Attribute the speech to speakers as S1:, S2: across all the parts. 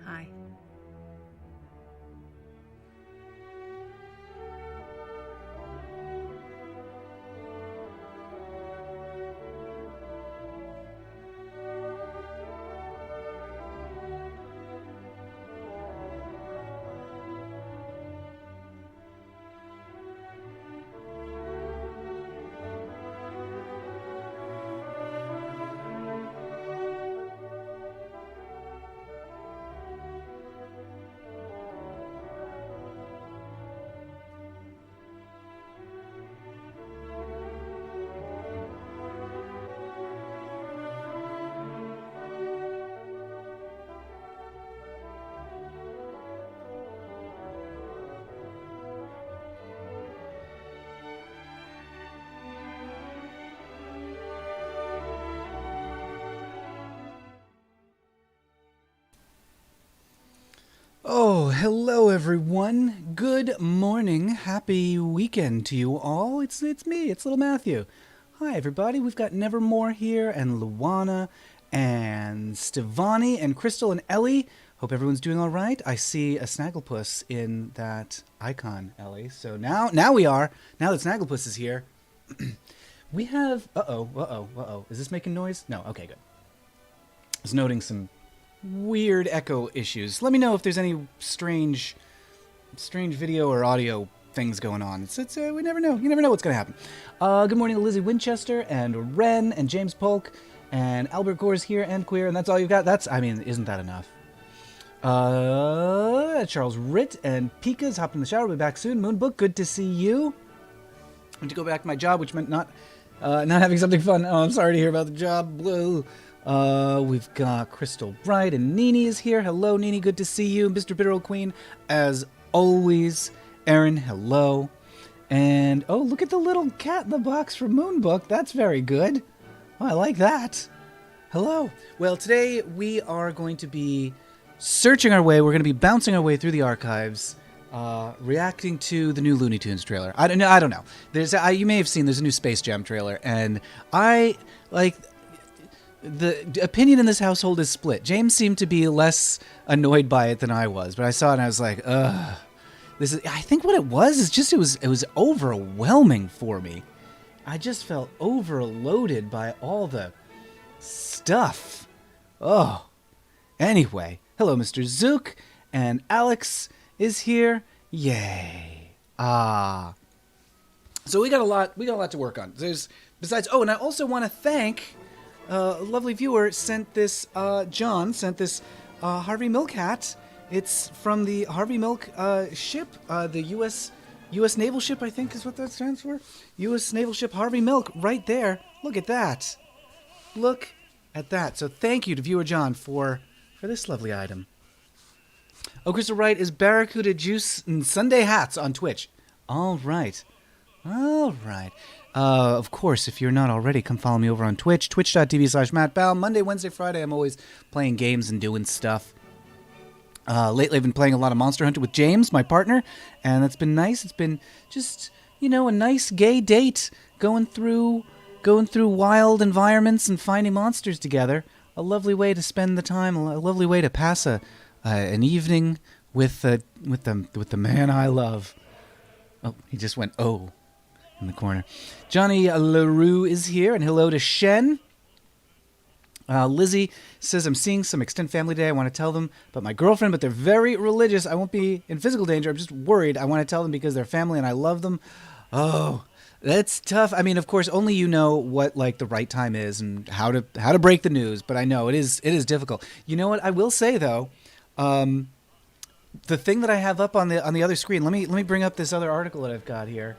S1: Hi.
S2: Oh, hello everyone. Good morning. Happy weekend to you all. It's me. It's little Matthew. Hi everybody. We've got Nevermore here and Luana and Stevani and Crystal and Ellie. Hope everyone's doing all right. I see a Snagglepuss in that icon, Ellie. So now we are. Now that Snagglepuss is here, we have uh-oh. Is this making noise? No. Okay, good. I was noting some weird echo issues. Let me know if there's any strange video or audio things going on. It's we never know. You never know what's going to happen. Good morning to Lizzie Winchester and Ren and James Polk and Albert Gore's here and Queer, and that's all you've got. Isn't that enough? Charles Ritt and Pika's hopped in the shower. We'll be back soon. Moonbook, good to see you. I went to go back to my job, which meant not having something fun. Oh, I'm sorry to hear about the job. Blue. We've got Crystal Bright and Nini is here. Hello, Nini. Good to see you. Mr. Bitter Old Queen, as always. Aaron, hello. And, oh, look at the little cat in the box from Moonbook. That's very good. Oh, I like that. Hello. Well, today we are going to be searching our way. We're going to be bouncing our way through the archives, reacting to the new Looney Tunes trailer. I don't know. You may have seen there's a new Space Jam trailer, and I like. The opinion in this household is split. James seemed to be less annoyed by it than I was, but I saw it and I was like, ugh. I think what it was is just it was overwhelming for me. I just felt overloaded by all the stuff. Oh. Anyway, hello Mr. Zook, and Alex is here. Yay. So we got a lot to work on. And I also want to thank a lovely viewer John sent this Harvey Milk hat. It's from the Harvey Milk ship, the U.S. Naval ship, I think is what that stands for. U.S. Naval ship Harvey Milk, right there. Look at that. Look at that. So thank you to viewer John for this lovely item. Oh, Crystal Wright is Barracuda Juice and Sunday hats on Twitch. All right. Of course, if you're not already, come follow me over on Twitch, twitch.tv/MattBow. Monday, Wednesday, Friday, I'm always playing games and doing stuff. Lately, I've been playing a lot of Monster Hunter with James, my partner, and that's been nice. It's been just, a nice gay date, going through wild environments and finding monsters together. A lovely way to spend the time, a lovely way to pass an evening with the man I love. Oh, he just went, oh. In the corner. Johnny LaRue is here, and hello to Shen. Lizzie says, I'm seeing some extended family today. I want to tell them about my girlfriend, but they're very religious. I won't be in physical danger. I'm just worried. I want to tell them because they're family and I love them. Oh, that's tough. I mean, of course, only you know what the right time is and how to break the news. But I know it is difficult. You know what I will say though, the thing that I have up on the other screen. Let me bring up this other article that I've got here.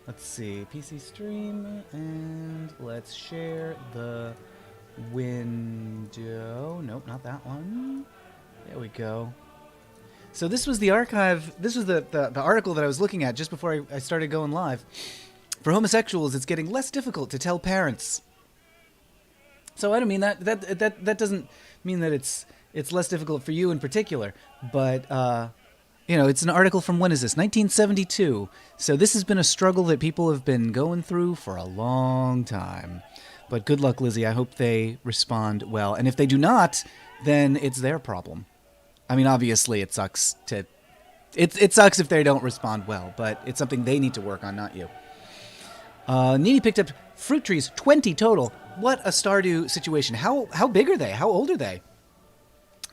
S2: Let's see, PC stream, and let's share the window. Nope, not that one. There we go. So this was the archive. This was the article that I was looking at just before I started going live. For homosexuals, it's getting less difficult to tell parents. So I don't mean that doesn't mean that it's less difficult for you in particular, but it's an article from, when is this? 1972. So this has been a struggle that people have been going through for a long time. But good luck, Lizzie. I hope they respond well. And if they do not, then it's their problem. I mean, obviously it sucks to... It sucks if they don't respond well, but it's something they need to work on, not you. Nini picked up fruit trees, 20 total. What a Stardew situation. How big are they? How old are they?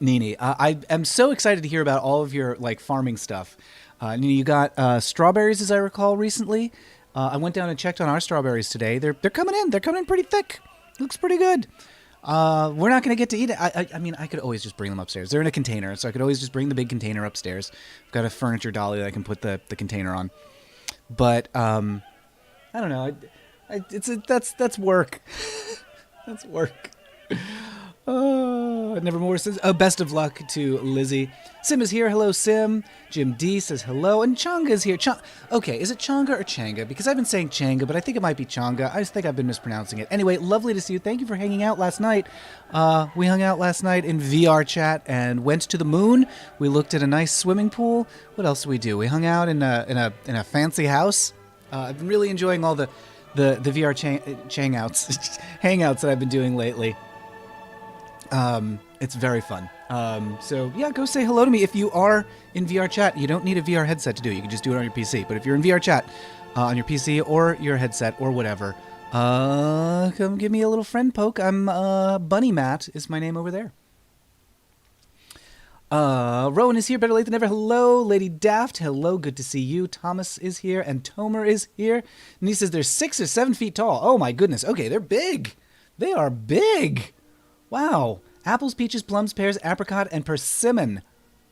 S2: Nini, I am so excited to hear about all of your like farming stuff. Nini, you got strawberries, as I recall, recently. I went down and checked on our strawberries today. They're coming in. They're coming in pretty thick. Looks pretty good. We're not going to get to eat it. I mean, I could always just bring them upstairs. They're in a container, so I could always just bring the big container upstairs. I've got a furniture dolly that I can put the container on. But I don't know. That's work. That's work. Nevermore says, best of luck to Lizzie. Sim is here. Hello, Sim. Jim D says hello. And Changa is here. Okay, is it Changa or Changa? Because I've been saying Changa, but I think it might be Changa. I just think I've been mispronouncing it. Anyway, lovely to see you. Thank you for hanging out last night. We hung out last night in VR chat and went to the moon. We looked at a nice swimming pool. What else did we do? We hung out in a fancy house. I've been really enjoying all the VR hangouts that I've been doing lately. It's very fun. So yeah, go say hello to me. If you are in VR chat, you don't need a VR headset to do it. You can just do it on your PC. But if you're in VR chat, on your PC or your headset or whatever, come give me a little friend poke. I'm, Bunny Matt is my name over there. Rowan is here, better late than never. Hello, Lady Daft. Hello, good to see you. Thomas is here, and Tomer is here. And he says they're 6 or 7 feet tall. Oh my goodness. Okay, they're big. They are big. Wow. Apples, peaches, plums, pears, apricot, and persimmon.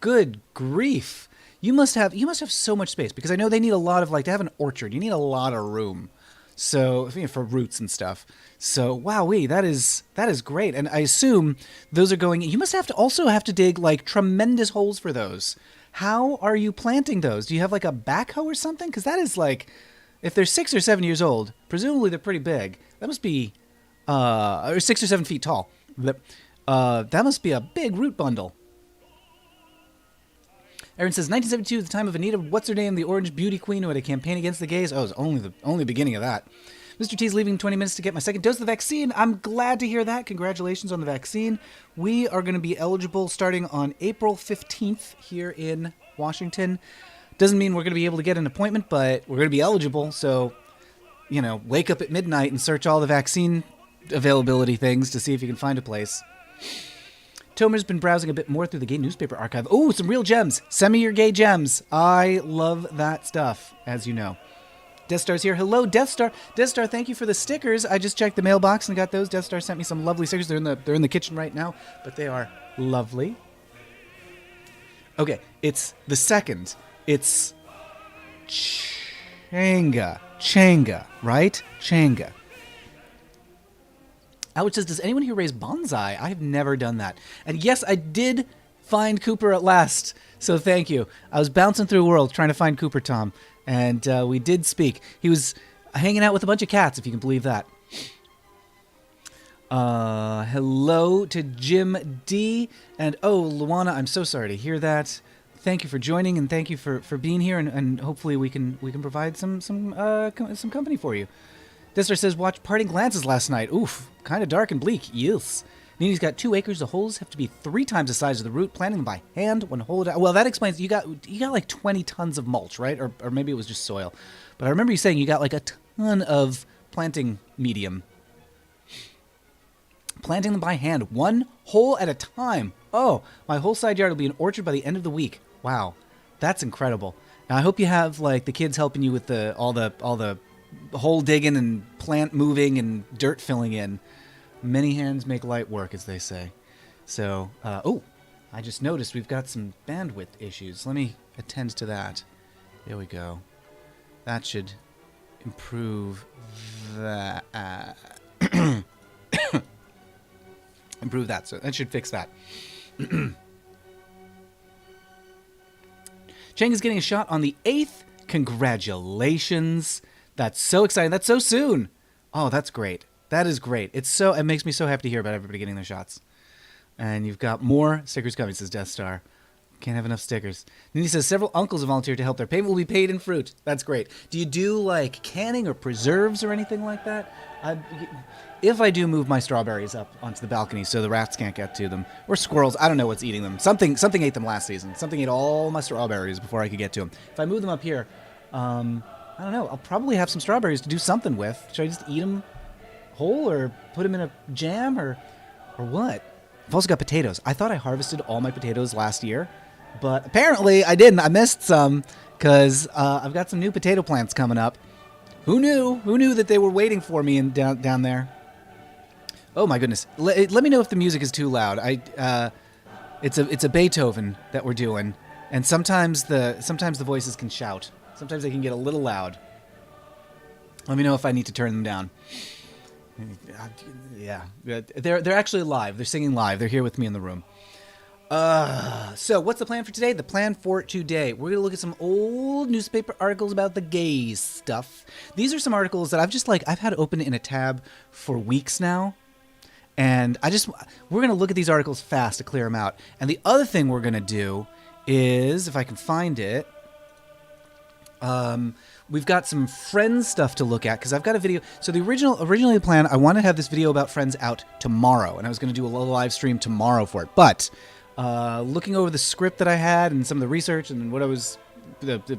S2: Good grief. You must have so much space, because I know they need a lot of, like, to have an orchard, you need a lot of room. So, for roots and stuff. So, wowee, that is great. And I assume those are going, you must also have to dig, like, tremendous holes for those. How are you planting those? Do you have, like, a backhoe or something? Because that is, like, if they're 6 or 7 years old, presumably they're pretty big. That must be, or 6 or 7 feet tall. That must be a big root bundle. Aaron says, 1972, the time of Anita, what's-her-name, the Orange Beauty Queen who had a campaign against the gays. Oh, it was only the beginning of that. Mr. T's leaving 20 minutes to get my second dose of the vaccine. I'm glad to hear that. Congratulations on the vaccine. We are going to be eligible starting on April 15th here in Washington. Doesn't mean we're going to be able to get an appointment, but we're going to be eligible. So, wake up at midnight and search all the vaccine availability things to see if you can find a place. Tomer's been browsing a bit more through the gay newspaper archive. Oh, some real gems. Send me your gay gems. I love that stuff, as you know. Death Star's here. Hello, Death Star. Death Star, thank you for the stickers. I just checked the mailbox and got those. Death Star sent me some lovely stickers. They're in the kitchen right now, but they are lovely. Okay, it's the second. It's Changa. Changa, right? Changa. Alex says, does anyone here raise bonsai? I've never done that. And yes, I did find Cooper at last. So thank you. I was bouncing through the world trying to find Cooper, Tom. And we did speak. He was hanging out with a bunch of cats, if you can believe that. Hello to Jim D. And oh, Luana, I'm so sorry to hear that. Thank you for joining, and thank you for being here. And hopefully we can provide some company for you. Destar says, watch Parting Glances last night. Oof, kind of dark and bleak. Yes. Nini's got 2 acres. The holes have to be 3 times the size of the root. Planting them by hand, 1 hole. Well, that explains. You got like 20 tons of mulch, right? Or maybe it was just soil. But I remember you saying you got like a ton of planting medium. Planting them by hand, 1 hole at a time. Oh, my whole side yard will be an orchard by the end of the week. Wow, that's incredible. Now I hope you have like the kids helping you with all the hole digging and plant moving and dirt filling in. Many hands make light work, as they say. So, oh, I just noticed we've got some bandwidth issues. Let me attend to that. There we go. That should improve that. Improve that. So that should fix that. Chang is getting a shot on the 8th. Congratulations. That's so exciting. That's so soon. Oh, that's great. That is great. It makes me so happy to hear about everybody getting their shots. And you've got more stickers coming, says Death Star. Can't have enough stickers. Nini says several uncles have volunteered to help. Their payment will be paid in fruit. That's great. Do you do like canning or preserves or anything like that? If I do move my strawberries up onto the balcony so the rats can't get to them, or squirrels, I don't know what's eating them. Something ate them last season. Something ate all my strawberries before I could get to them. If I move them up here, I don't know. I'll probably have some strawberries to do something with. Should I just eat them whole or put them in a jam or what? I've also got potatoes. I thought I harvested all my potatoes last year, but apparently I didn't. I missed some because I've got some new potato plants coming up. Who knew? Who knew that they were waiting for me down there? Oh my goodness! Let me know if the music is too loud. It's a Beethoven that we're doing, and sometimes the voices can shout. Sometimes they can get a little loud. Let me know if I need to turn them down. Yeah, they're actually live. They're singing live. They're here with me in the room. So what's the plan for today? The plan for today, we're going to look at some old newspaper articles about the gay stuff. These are some articles that I've had open in a tab for weeks now. And we're going to look at these articles fast to clear them out. And the other thing we're going to do is, if I can find it, we've got some Friends stuff to look at because I've got a video. So originally the plan, I wanted to have this video about Friends out tomorrow, and I was going to do a little live stream tomorrow for it. But looking over the script that I had and some of the research and what I was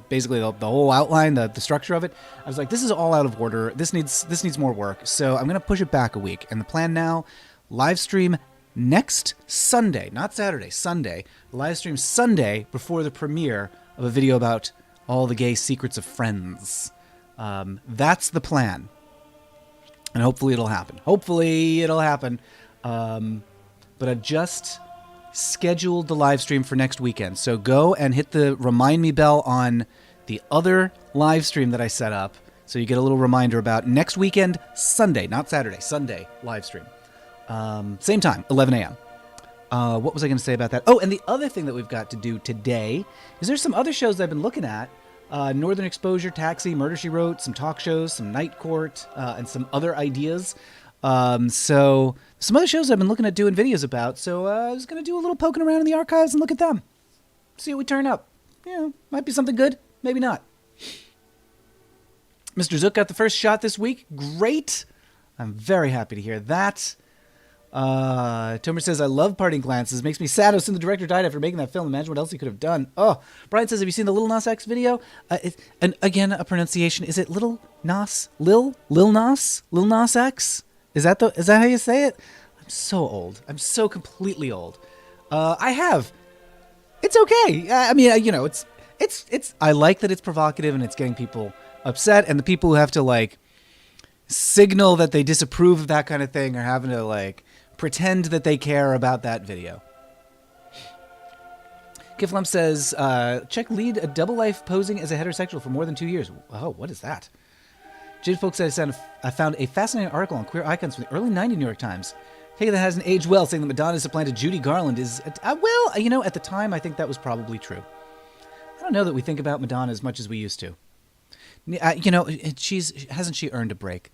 S2: basically the whole outline, the structure of it, I was like, this is all out of order. This needs more work. So I'm going to push it back a week. And the plan now, live stream next Sunday, not Saturday, Sunday. Live stream Sunday before the premiere of a video about all the gay secrets of Friends. That's the plan. And hopefully it'll happen. But I've just scheduled the live stream for next weekend. So go and hit the remind me bell on the other live stream that I set up so you get a little reminder about next weekend, Sunday, not Saturday, Sunday live stream. Same time, 11 a.m. What was I going to say about that? Oh, and the other thing that we've got to do today is there's some other shows I've been looking at. Northern Exposure, Taxi, Murder, She Wrote, some talk shows, some Night Court, and some other ideas. So some other shows I've been looking at doing videos about. So I was going to do a little poking around in the archives and look at them. See what we turn up. Yeah, might be something good. Maybe not. Mr. Zook got the first shot this week. Great. I'm very happy to hear that. Tomer says, I love Parting Glances. Makes me sad. The director died after making that film. Imagine what else he could have done. Oh, Brian says, have you seen the Lil Nas X video? And again, a pronunciation. Is it Lil Nas? Lil Nas X? Is that how you say it? I'm so old. I'm so completely old. I have. It's okay. I mean, it's. I like that it's provocative and it's getting people upset, and the people who have to like signal that they disapprove of that kind of thing are having to like pretend that they care about that video. Kiflum says, check lead a double life posing as a heterosexual for more than 2 years. Oh, what is that? Jade Folk says, I found a fascinating article on queer icons from the early 90s New York Times. Take it that hasn't aged well, saying that Madonna supplanted Judy Garland is, well, at the time, I think that was probably true. I don't know that we think about Madonna as much as we used to. Hasn't she earned a break?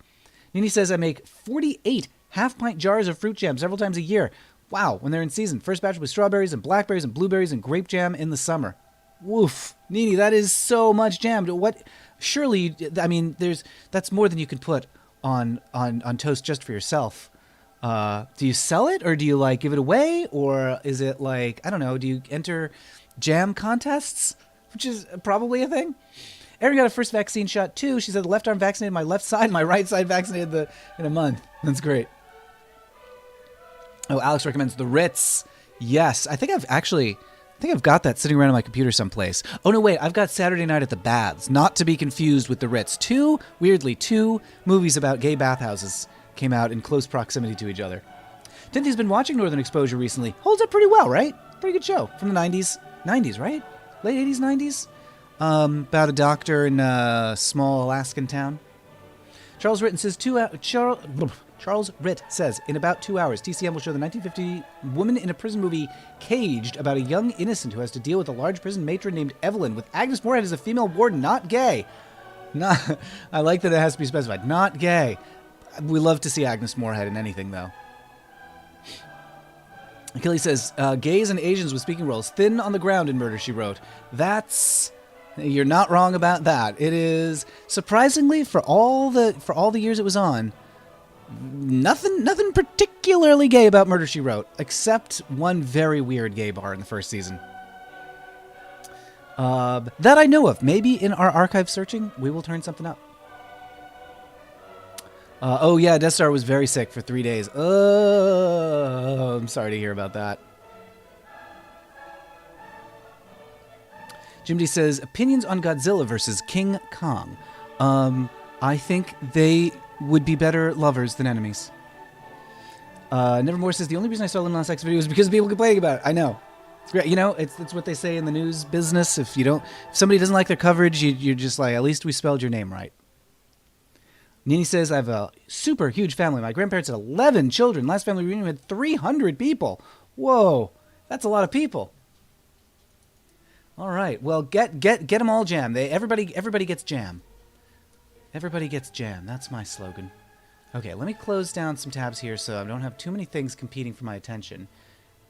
S2: Nini says, I make 48 half-pint jars of fruit jam several times a year. Wow, when they're in season. First batch with strawberries and blackberries and blueberries and grape jam in the summer. Woof. Nini, that is so much jam. What? Surely, I mean, that's more than you could put on toast just for yourself. Do you sell it, or do you like give it away, or is it like, I don't know, do you enter jam contests, which is probably a thing? Erin got a first vaccine shot too. She said the left arm vaccinated my left side, my right side vaccinated in a month. That's great. Oh, Alex recommends the Ritz. Yes, I think I've got that sitting around on my computer someplace. Oh no, wait, I've got Saturday Night at the Baths, not to be confused with the Ritz. Two movies about gay bathhouses came out in close proximity to each other. Timothy's been watching Northern Exposure recently. Holds up pretty well, right? Pretty good show from the 90s. 90s, right? Late 80s, 90s? About a doctor in a small Alaskan town. Charles Ritt says, in about 2 hours, TCM will show the 1950 woman in a prison movie Caged about a young innocent who has to deal with a large prison matron named Evelyn with Agnes Moorehead as a female warden, not gay. I like that it has to be specified. Not gay. We love to see Agnes Moorehead in anything, though. Achilles says, gays and Asians with speaking roles, thin on the ground in Murder, She Wrote. You're not wrong about that. It is, surprisingly, for all the years it was on, nothing particularly gay about Murder, She Wrote, except one very weird gay bar in the first season. That I know of. Maybe in our archive searching, we will turn something up. Oh yeah, Death Star was very sick for 3 days. Oh, I'm sorry to hear about that. Jim D says, opinions on Godzilla versus King Kong. I think they would be better lovers than enemies. Nevermore says, the only reason I saw Little Nas X video is because of people complaining about it. I know. It's great. You know, it's what they say in the news business. If somebody doesn't like their coverage, you're just like, at least we spelled your name right. Nini says, I have a super huge family. My grandparents had 11 children. Last family reunion had 300 people. Whoa, that's a lot of people. All right, well, get them all jam. Everybody gets jam. Everybody gets jam. That's my slogan. Okay, let me close down some tabs here so I don't have too many things competing for my attention.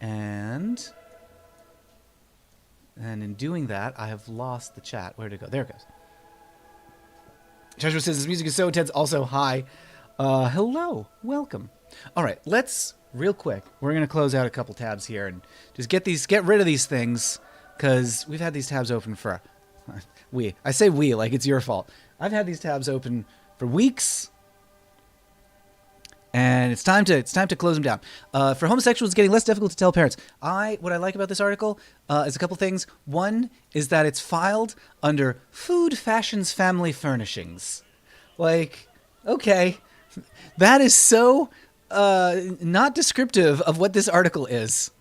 S2: And in doing that, I have lost the chat. Where'd it go? There it goes. Treasure says, this music is so intense. Also, hi. Hello. Welcome. All right, let's, real quick, we're going to close out a couple tabs here and just get rid of these things, because we've had these tabs open for, I say we, like it's your fault. I've had these tabs open for weeks, and it's time to close them down. For homosexuals, it's getting less difficult to tell parents. What I like about this article is a couple things. One is that it's filed under food, fashions, family furnishings. Like, okay, that is so not descriptive of what this article is.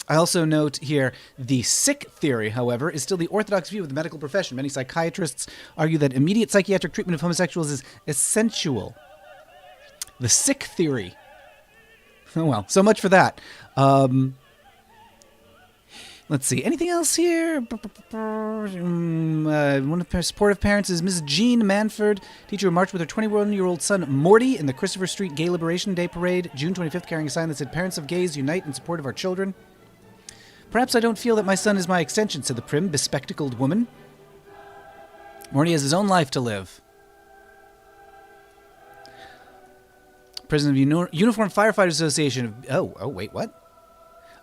S2: I also note here, the sick theory, however, is still the orthodox view of the medical profession. Many psychiatrists argue that immediate psychiatric treatment of homosexuals is essential. The sick theory. Oh, well, so much for that. Let's see. Anything else here? One of the supportive parents is Mrs. Jean Manford, teacher who marched with her 21-year-old son, Morty, in the Christopher Street Gay Liberation Day Parade, June 25th, carrying a sign that said, "Parents of gays, unite in support of our children." Perhaps I don't feel that my son is my extension, said the prim, bespectacled woman. Morty has his own life to live. President of Uniformed Firefighters Association. Wait, what?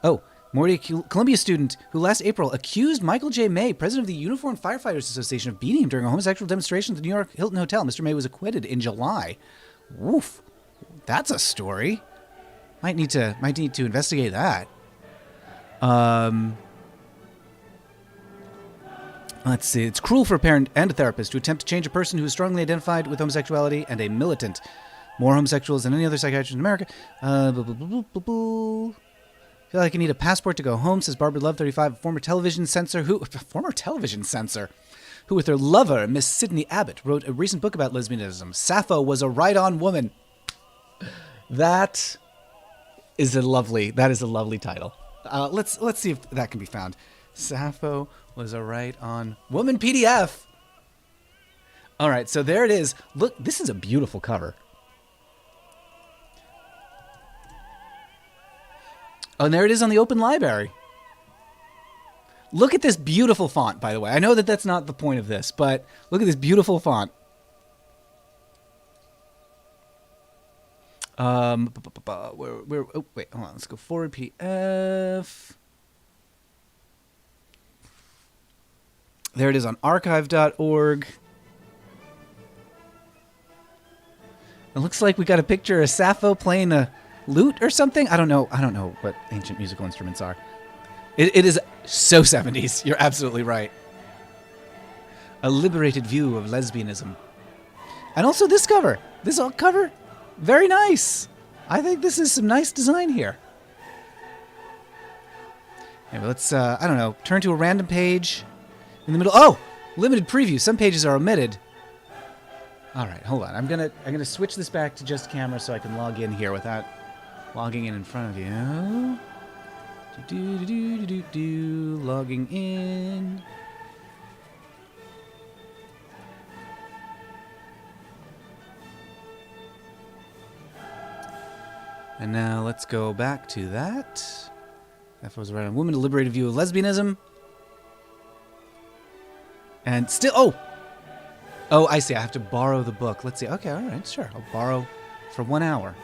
S2: Oh, Morty, Columbia student who last April accused Michael J. May, president of the Uniformed Firefighters Association, of beating him during a homosexual demonstration at the New York Hilton Hotel. Mr. May was acquitted in July. Woof. That's a story. Might need to investigate that. Let's see. It's cruel for a parent and a therapist to attempt to change a person who is strongly identified with homosexuality and a militant. More homosexuals than any other psychiatrist in America. Feel like I need a passport to go home, says Barbara Love, 35, a former television censor who with her lover, Miss Sydney Abbott, wrote a recent book about lesbianism. Sappho was a right-on woman. That is a lovely title. Let's see if that can be found. Sappho was a right-on woman PDF. All right, so there it is. Look, this is a beautiful cover. Oh, and there it is on the Open Library. Look at this beautiful font, by the way. I know that that's not the point of this, but look at this beautiful font. Oh, wait, hold on. Let's go forward PDF. There it is on archive.org. It looks like we got a picture of Sappho playing a lute or something. I don't know what ancient musical instruments are. It is so 70s. You're absolutely right. A liberated view of lesbianism. And also this cover. This cover, very nice. I think this is some nice design here. Anyway, let's, turn to a random page in the middle. Oh, limited preview. Some pages are omitted. All right, hold on. I'm gonna switch this back to just camera so I can log in here without logging in front of you. Logging in. And now let's go back to that. That was right on Women, a Liberated View of Lesbianism. And still... Oh, I see. I have to borrow the book. Let's see. Okay, all right, sure. I'll borrow for 1 hour.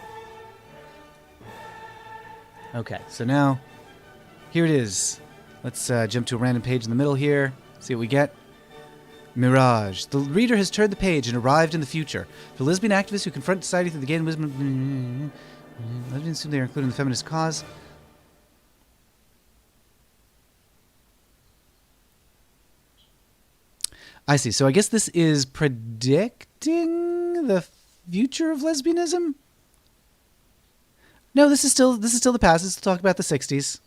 S2: Okay, so now, here it is. Let's jump to a random page in the middle here. See what we get. Mirage. The reader has turned the page and arrived in the future. For lesbian activists who confront society through the gay and wisdom... Lesbians assume they are included in the feminist cause. I see. So I guess this is predicting the future of lesbianism? No, this is still the past. This is talk about the 60s.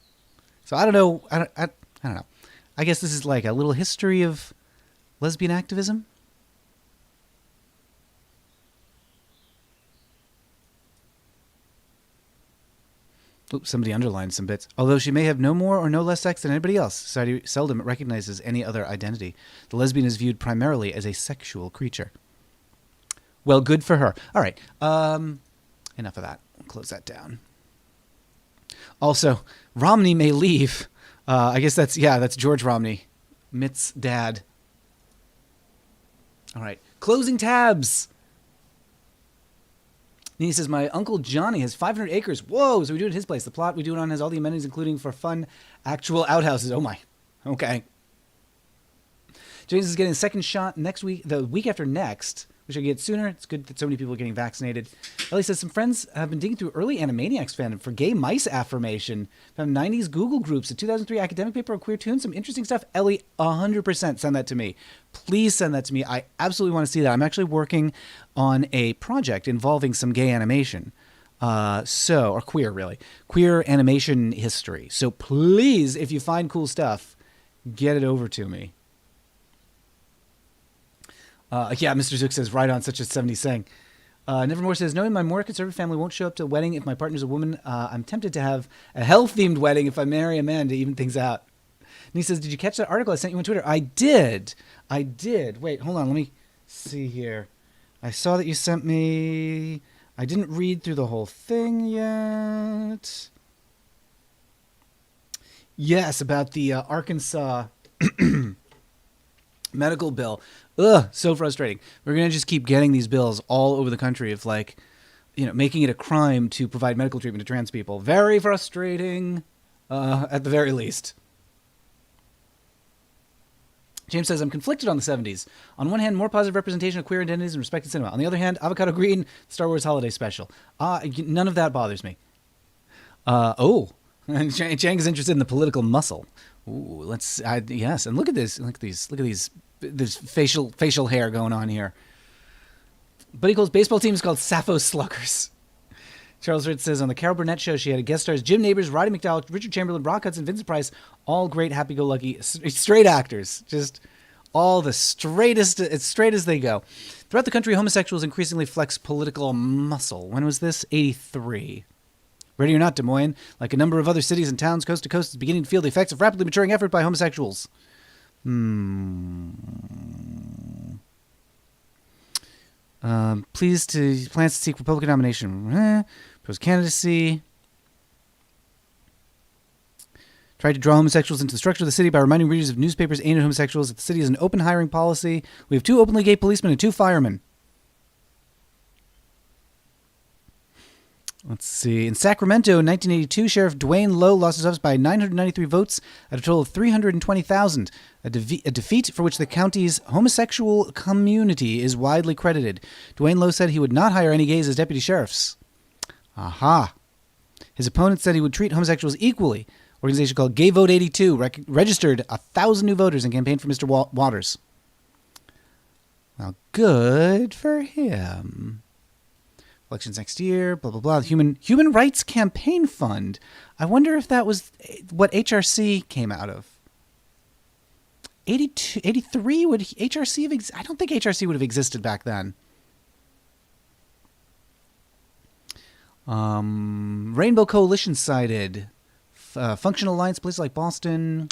S2: So I don't know. I don't know. I guess this is like a little history of lesbian activism. Oops, somebody underlined some bits. Although she may have no more or no less sex than anybody else, society seldom recognizes any other identity. The lesbian is viewed primarily as a sexual creature. Well, good for her. All right. Enough of that. We'll close that down. Also, Romney may leave. I guess that's George Romney, Mitt's dad. All right. Closing tabs. He says, my Uncle Johnny has 500 acres. Whoa, so we do it at his place. The plot we do it on has all the amenities, including for fun, actual outhouses. Oh, my. Okay. James is getting a second shot next week, the week after next. We should get sooner. It's good that so many people are getting vaccinated. Ellie says, some friends have been digging through early Animaniacs fandom for gay mice affirmation. Found 90s Google groups, a 2003 academic paper on queer tunes, some interesting stuff. Ellie, 100% send that to me. Please send that to me. I absolutely want to see that. I'm actually working on a project involving some gay animation. Or queer, really. Queer animation history. So please, if you find cool stuff, get it over to me. Mr. Zook says, right on, such a 70s saying. Nevermore says, knowing my more conservative family won't show up to a wedding if my partner's a woman, I'm tempted to have a hell-themed wedding if I marry a man to even things out. And he says, did you catch that article I sent you on Twitter? I did. Wait, hold on, let me see here. I saw that you sent me... I didn't read through the whole thing yet. Yes, about the Arkansas... medical bill. Ugh, so frustrating. We're going to just keep getting these bills all over the country of making it a crime to provide medical treatment to trans people. Very frustrating, at the very least. James says, I'm conflicted on the 70s. On one hand, more positive representation of queer identities and respected cinema. On the other hand, Avocado Green, Star Wars Holiday Special. None of that bothers me. And Chang is interested in the political muscle. Ooh, yes, and look at this. Look at these. There's facial hair going on here. Buddy Cole's baseball team is called Sappho Sluggers. Charles Ritz says, on the Carol Burnett show, she had a guest stars Jim Nabors, Roddy McDowell, Richard Chamberlain, Rock Hudson, Vincent Price, all great, happy-go-lucky, straight actors. Just all the straightest, as straight as they go. Throughout the country, homosexuals increasingly flex political muscle. When was this? 83. Ready or not, Des Moines, like a number of other cities and towns coast to coast, is beginning to feel the effects of rapidly maturing effort by homosexuals. Plans to seek Republican nomination. Propose candidacy. Tried to draw homosexuals into the structure of the city by reminding readers of newspapers aimed at homosexuals that the city has an open hiring policy. We have 2 openly gay policemen and 2 firemen. Let's see. In Sacramento in 1982, Sheriff Dwayne Lowe lost his office by 993 votes at a total of 320,000, a defeat for which the county's homosexual community is widely credited. Dwayne Lowe said he would not hire any gays as deputy sheriffs. Aha. His opponent said he would treat homosexuals equally. Organization called Gay Vote 82 registered 1,000 new voters and campaigned for Mr. Waters. Well, good for him. Elections next year, blah, blah, blah. The Human Rights Campaign Fund. I wonder if that was what HRC came out of. 82, 83, would HRC have I don't think HRC would have existed back then. Rainbow Coalition cited. Functional Alliance, places like Boston.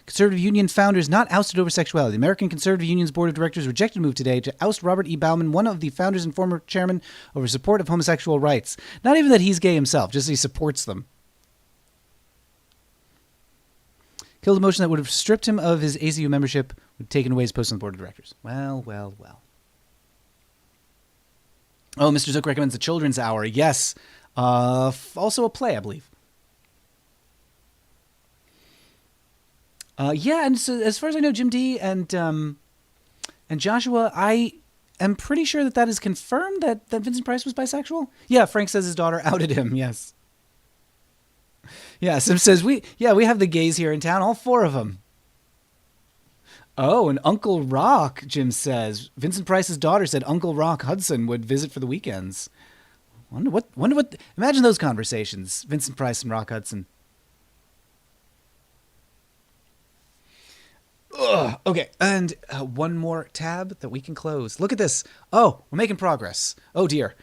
S2: Conservative Union founders not ousted over sexuality. The American Conservative Union's board of directors rejected a move today to oust Robert E. Bauman, one of the founders and former chairman, over support of homosexual rights. Not even that he's gay himself, just that he supports them. Killed a motion that would have stripped him of his ACU membership, would have taken away his post on the board of directors. Well, well, well. Oh, Mr. Zook recommends the Children's Hour. Yes. Also a play, I believe. Yeah, and so as far as I know, Jim D and Joshua, I am pretty sure that is confirmed that Vincent Price was bisexual. Yeah, Frank says his daughter outed him. Yes. Yeah, Sim says we have the gays here in town, all 4 of them. Oh, and Uncle Rock, Jim says. Vincent Price's daughter said Uncle Rock Hudson would visit for the weekends. Wonder what. Imagine those conversations, Vincent Price and Rock Hudson. Ugh. Okay, and one more tab that we can close. Look at this. Oh, we're making progress. Oh, dear.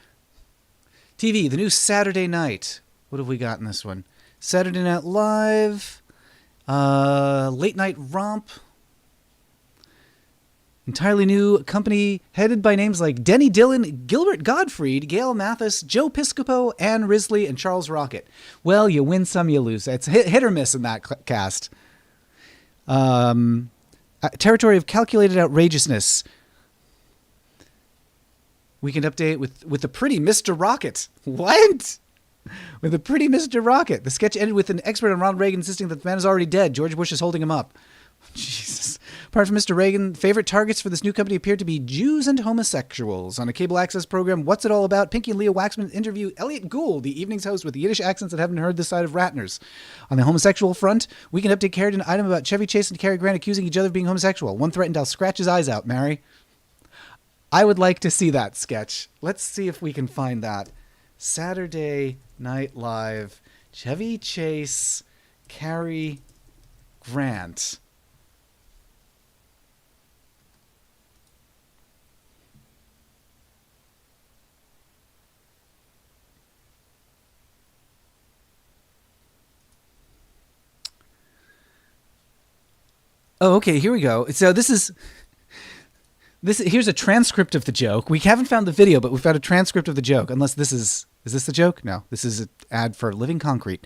S2: TV, the new Saturday night. What have we got in this one? Saturday Night Live. Late Night Romp. Entirely new company headed by names like Denny Dillon, Gilbert Gottfried, Gail Mathis, Joe Piscopo, Ann Risley, and Charles Rocket. Well, you win some, you lose. It's hit or miss in that cast. Territory of calculated outrageousness. Weekend update with the pretty Mr. Rocket. What? With the pretty Mr. Rocket. The sketch ended with an expert on Ronald Reagan insisting that the man is already dead. George Bush is holding him up. Jesus. Apart from Mr. Reagan, favorite targets for this new company appear to be Jews and homosexuals. On a cable access program, What's It All About? Pinky and Leah Waxman interview Elliot Gould, the evening's host with the Yiddish accents that haven't heard this side of Ratner's. On the homosexual front, Weekend Update carried an item about Chevy Chase and Cary Grant accusing each other of being homosexual. One threatened, "I'll scratch his eyes out, Mary." I would like to see that sketch. Let's see if we can find that. Saturday Night Live, Chevy Chase, Cary Grant. Oh, okay, here we go. So here's a transcript of the joke. We haven't found the video, but we've got a transcript of the joke. Unless this is this the joke? No, this is an ad for Living Concrete.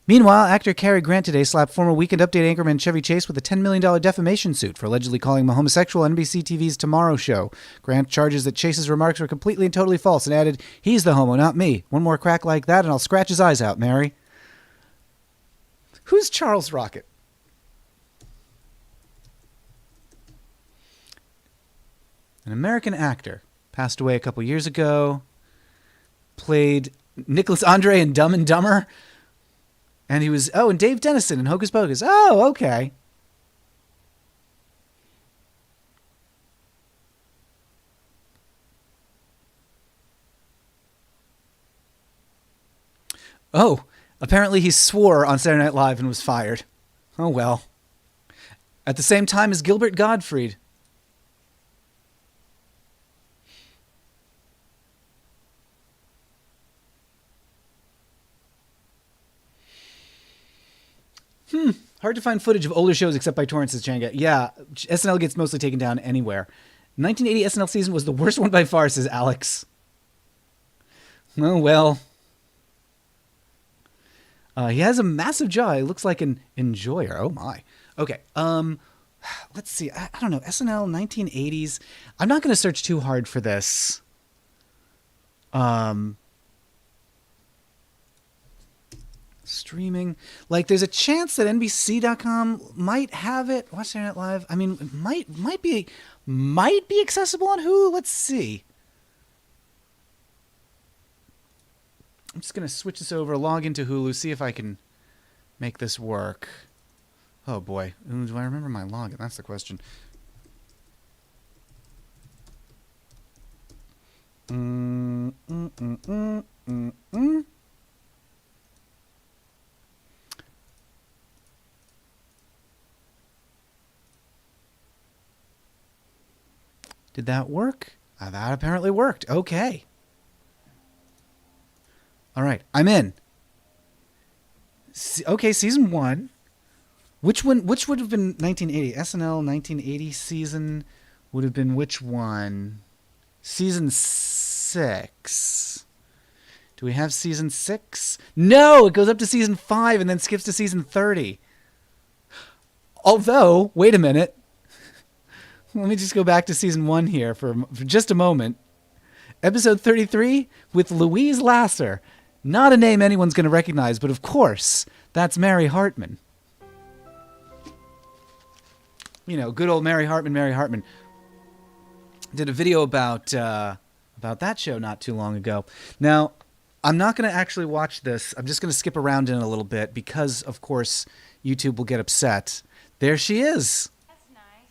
S2: Meanwhile, actor Cary Grant today slapped former Weekend Update anchorman Chevy Chase with a $10 million defamation suit for allegedly calling him a homosexual on NBC TV's Tomorrow Show. Grant charges that Chase's remarks were completely and totally false and added, "He's the homo, not me. One more crack like that and I'll scratch his eyes out, Mary." Who's Charles Rocket? An American actor, passed away a couple years ago, played Nicholas Andre in Dumb and Dumber, and he was, and Dave Dennison in Hocus Pocus. Oh, okay. Oh, apparently he swore on Saturday Night Live and was fired. Oh, well. At the same time as Gilbert Gottfried. Hard to find footage of older shows except by torrents, says Changa. Yeah, SNL gets mostly taken down anywhere. 1980 SNL season was the worst one by far, says Alex. Oh, well. He has a massive jaw. He looks like an enjoyer. Oh, my. Okay. Let's see. I don't know. SNL 1980s. I'm not going to search too hard for this. Streaming. Like, there's a chance that NBC.com might have it. Watch Saturday Night Live. I mean, it might be accessible on Hulu. Let's see. I'm just going to switch this over, log into Hulu, see if I can make this work. Oh, boy. Ooh, do I remember my login? That's the question. Did that work? That apparently worked. Okay. All right. I'm in. Okay, season 1. Which one? Which would have been 1980? SNL 1980 season would have been which one? Season 6. Do we have season 6? No, it goes up to season 5 and then skips to season 30. Although, wait a minute. Let me just go back to season 1 here for just a moment. Episode 33 with Louise Lasser. Not a name anyone's going to recognize, but of course, that's Mary Hartman. You know, good old Mary Hartman. Mary Hartman did a video about that show not too long ago. Now, I'm not going to actually watch this. I'm just going to skip around in it a little bit because, of course, YouTube will get upset. There she is.
S1: That's nice.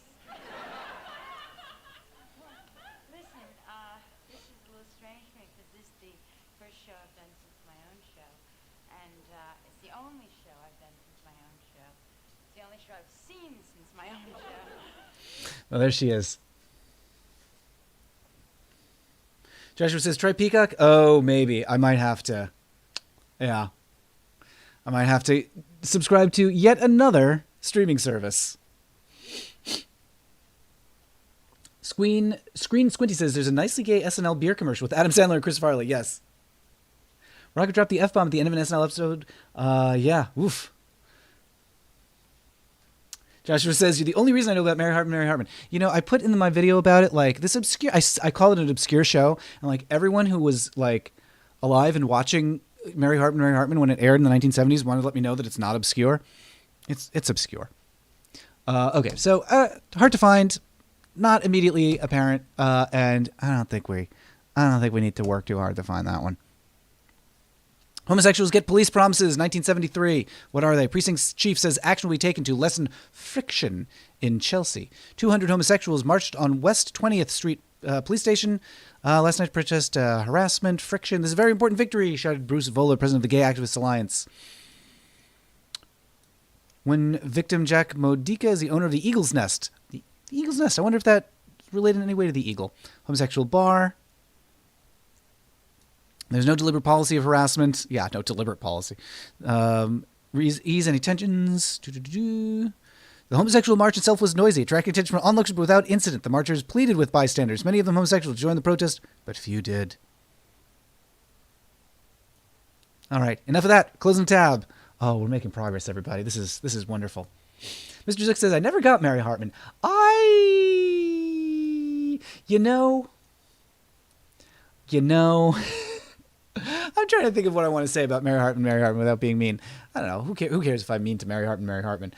S1: Listen, this is a little strange for me because this is the first show I've done since my own show. And it's the only show I've done since my own show. It's the only show I've seen since my own show.
S2: Well, there she is. Joshua says, try Peacock? Oh, maybe. I might have to. Yeah. I might have to subscribe to yet another streaming service. Screen Squinty says, there's a nicely gay SNL beer commercial with Adam Sandler and Chris Farley. Yes. Rocket dropped the F-bomb at the end of an SNL episode. Yeah. Oof. Joshua says, you're the only reason I know about Mary Hartman. You know, I put in my video about it, like, this obscure, I call it an obscure show, and, like, everyone who was, like, alive and watching Mary Hartman when it aired in the 1970s wanted to let me know that it's not obscure. It's obscure. Okay, so, hard to find, not immediately apparent, and I don't think we need to work too hard to find that one. Homosexuals get police promises, 1973. What are they? Precinct chief says action will be taken to lessen friction in Chelsea. 200 homosexuals marched on West 20th Street police station last night to protest harassment, friction. This is a very important victory, shouted Bruce Voller, president of the Gay Activists Alliance. When victim Jack Modica is the owner of the Eagle's Nest. The Eagle's Nest, I wonder if that's related in any way to the Eagle. Homosexual bar. There's no deliberate policy of harassment. Yeah, no deliberate policy. Ease any tensions. The homosexual march itself was noisy, attracting attention from onlookers but without incident. The marchers pleaded with bystanders, many of them homosexual, to join the protest, but few did. All right, enough of that. Closing the tab. Oh, we're making progress, everybody. This is wonderful. Mr. Zook says, I never got Mary Hartman. You know... I'm trying to think of what I want to say about Mary Hartman without being mean. I don't know. Who cares if I'm mean to Mary Hartman?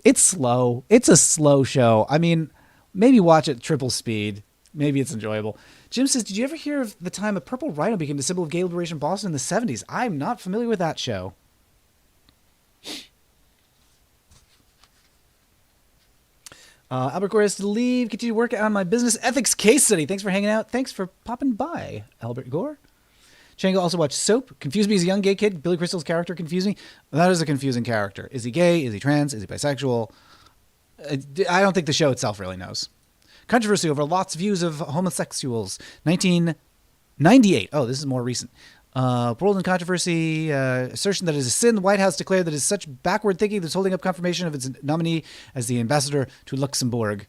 S2: It's slow. It's a slow show. I mean, maybe watch it triple speed. Maybe it's enjoyable. Jim says, did you ever hear of the time a purple rhino became the symbol of gay liberation in Boston in the 70s? I'm not familiar with that show. Albert Gore has to leave. Continue to work on my business ethics case study. Thanks for hanging out. Thanks for popping by, Albert Gore. Chango also watched Soap. Confused me as a young gay kid. Billy Crystal's character confused me. That is a confusing character. Is he gay? Is he trans? Is he bisexual? I don't think the show itself really knows. Controversy over Lot's views of homosexuals. 1998. Oh, this is more recent. World in controversy. Assertion that it is a sin. The White House declared that it is such backward thinking that's holding up confirmation of its nominee as the ambassador to Luxembourg.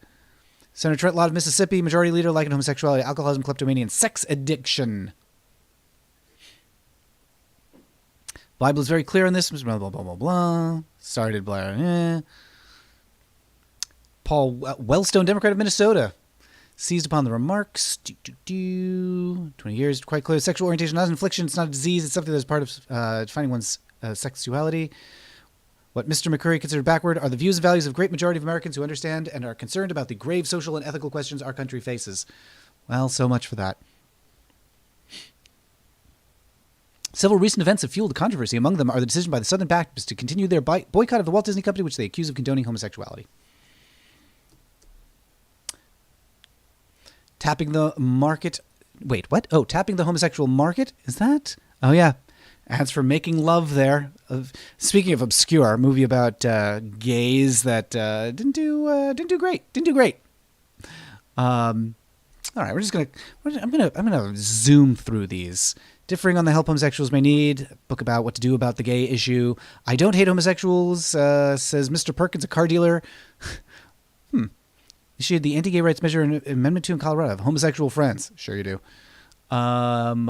S2: Senator Trent Lott of Mississippi, majority leader, likened homosexuality, alcoholism, kleptomania, and sex addiction. Bible is very clear on this. Blah, blah, blah, blah, blah. Started blah. Paul Wellstone, Democrat of Minnesota, seized upon the remarks. 20 years, quite clear. Sexual orientation is not an affliction. It's not a disease. It's something that's part of defining one's sexuality. What Mr. McCurry considered backward are the views and values of a great majority of Americans who understand and are concerned about the grave social and ethical questions our country faces. Well, so much for that. Several recent events have fueled the controversy. Among them are the decision by the Southern Baptists to continue their boycott of the Walt Disney Company, which they accuse of condoning homosexuality. Tapping the market. Wait, what? Oh, tapping the homosexual market? Is that? Oh, yeah. Ads for Making Love there. Speaking of obscure, a movie about gays that didn't do great. All right, I'm gonna zoom through these Differing on the help homosexuals may need. A book about what to do about the gay issue. I don't hate homosexuals, says Mr. Perkins, a car dealer. Issued the anti-gay rights measure in Amendment 2 in Colorado. I have homosexual friends. Sure you do. Prom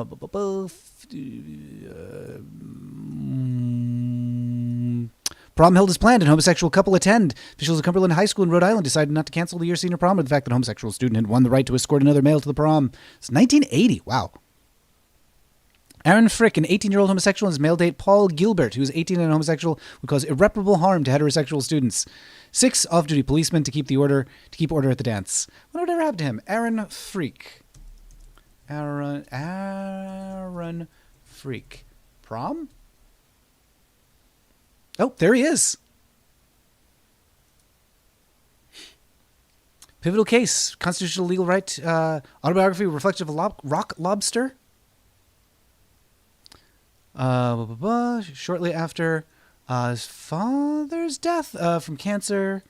S2: held as planned and homosexual couple attend. Officials of Cumberland High School in Rhode Island decided not to cancel the year's senior prom with the fact that a homosexual student had won the right to escort another male to the prom. It's 1980. Wow. Aaron Frick, an 18-year-old homosexual, and his male date Paul Gilbert, who is 18 and homosexual, would cause irreparable harm to heterosexual students. 6 off-duty policemen to keep order at the dance. What would ever happen to him? Aaron Freak. Aaron Freak. Prom? Oh, there he is. Pivotal case. Constitutional legal right. Autobiography reflective of a rock lobster. Shortly after his father's death from cancer,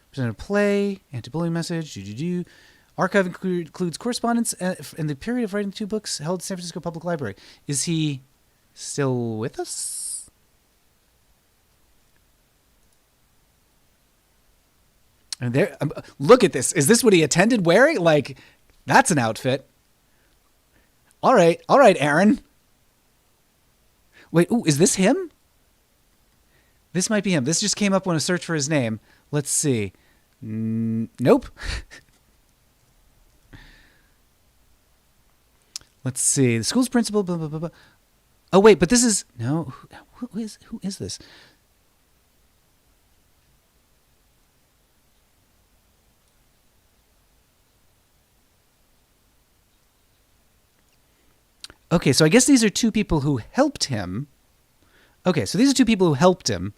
S2: presented a play, anti-bullying message. Archive includes correspondence in the period of writing 2 books held at San Francisco Public Library. Is he still with us? And there, look at this. Is this what he attended wearing? Like, that's an outfit. All right, Aaron. Wait, ooh, is this him? This might be him. This just came up when I searched for his name. Let's see. Nope. Let's see. The school's principal, blah, blah, blah, blah. Oh, wait, but this is... No, who is this? Okay, so I guess these are 2 people who helped him. Okay, so these are 2 people who helped him,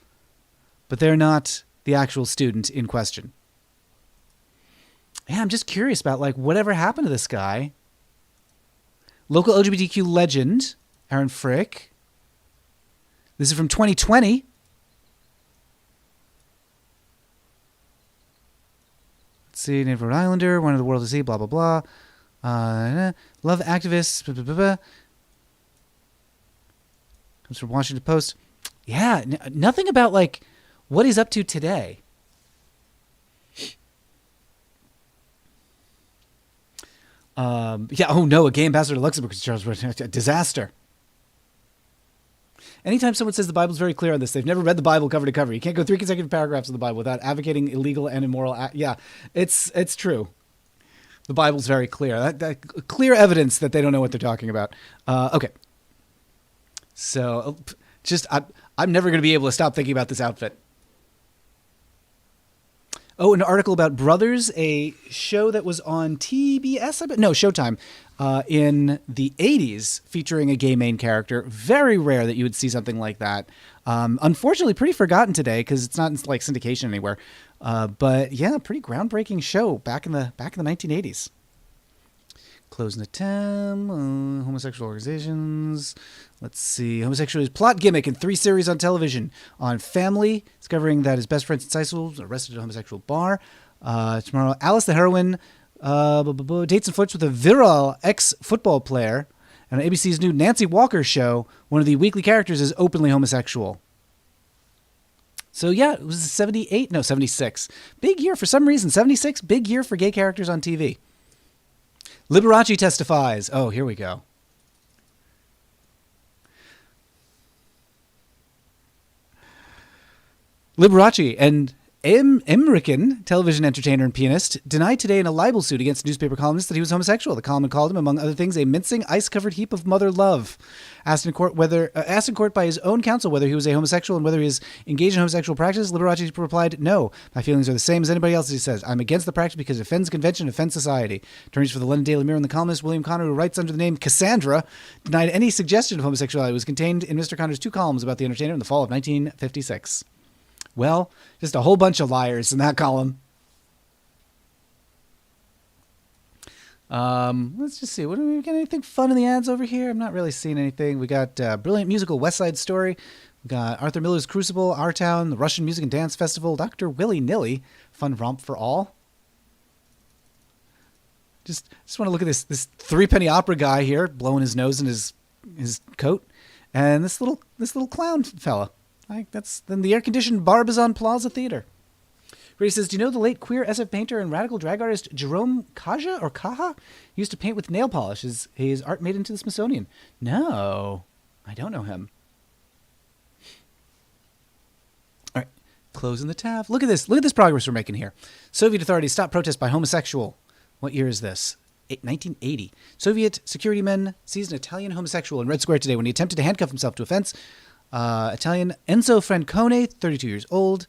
S2: but they're not the actual student in question. Yeah, I'm just curious about, like, whatever happened to this guy. Local LGBTQ legend, Aaron Frick. This is from 2020. Let's see, native Rhode Islander, one of the world to see, blah, blah, blah. Love activists, blah, blah, blah, blah. Comes from Washington Post. Yeah, nothing about, like, what he's up to today. Yeah, oh no, a gay ambassador to Luxembourg. A disaster. Anytime someone says the Bible's very clear on this, they've never read the Bible cover to cover. You can't go 3 consecutive paragraphs of the Bible without advocating illegal and immoral yeah, it's true. The Bible's very clear. That clear evidence that they don't know what they're talking about. Okay. So, I'm never going to be able to stop thinking about this outfit. Oh, an article about Brothers, a show that was on TBS, no, Showtime, in the 80s, featuring a gay main character. Very rare that you would see something like that. Unfortunately, pretty forgotten today because it's not in, like, syndication anywhere. But yeah, pretty groundbreaking show back in the 1980s. Closing the term, homosexual organizations. Let's see. Homosexual plot gimmick in 3 series on television. On Family, discovering that his best friend since high school was arrested at a homosexual bar. Tomorrow, Alice the heroine dates and flirts with a virile ex-football player. And on ABC's new Nancy Walker show, one of the weekly characters is openly homosexual. So yeah, it was 76. Big year for some reason. 76, big year for gay characters on TV. Liberace testifies. Oh, here we go. Liberace and American television entertainer and pianist denied today in a libel suit against newspaper columnists that he was homosexual. The column called him, among other things, a mincing, ice-covered heap of mother love. Asked in court by his own counsel whether he was a homosexual and whether he is engaged in homosexual practice, Liberace replied, "No, my feelings are the same as anybody else's," he says. "I'm against the practice because it offends convention, offends society." Attorneys for the London Daily Mirror and the columnist William Connor, who writes under the name Cassandra, denied any suggestion of homosexuality was contained in Mr. Connor's 2 columns about the entertainer in the fall of 1956. Well, just a whole bunch of liars in that column. Let's just see. What do we got? Anything fun in the ads over here? I'm not really seeing anything. We got brilliant musical West Side Story. We got Arthur Miller's Crucible, Our Town, the Russian Music and Dance Festival, Dr. Willy Nilly, fun romp for all. Just want to look at this 3-penny opera guy here blowing his nose in his his coat, and this little clown fella. Then the air-conditioned Barbizon Plaza Theater. Grady says, do you know the late queer SF painter and radical drag artist Jerome Kaja? He used to paint with nail polish. His art made into the Smithsonian. No, I don't know him. All right, closing the tab. Look at this progress we're making here. Soviet authorities stop protest by homosexual. What year is this? 1980. Soviet security men seized an Italian homosexual in Red Square today when he attempted to handcuff himself to a fence. Italian Enzo Francone, 32 years old,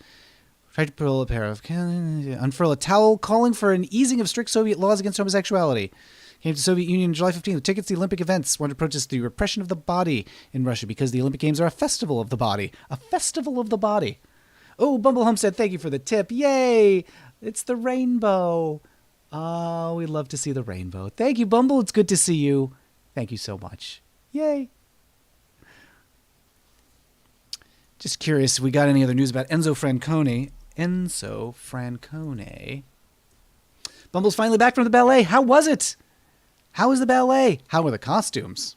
S2: tried to unfurl a towel, calling for an easing of strict Soviet laws against homosexuality. Came to the Soviet Union on July 15th with tickets to the Olympic events. Wanted to protest the repression of the body in Russia because the Olympic Games are a festival of the body. A festival of the body. Oh, Bumble Homestead, thank you for the tip. Yay! It's the rainbow. Oh, we love to see the rainbow. Thank you, Bumble. It's good to see you. Thank you so much. Yay. Just curious if we got any other news about Enzo Francone. Bumble's finally back from the ballet. How was it? How was the ballet? How were the costumes?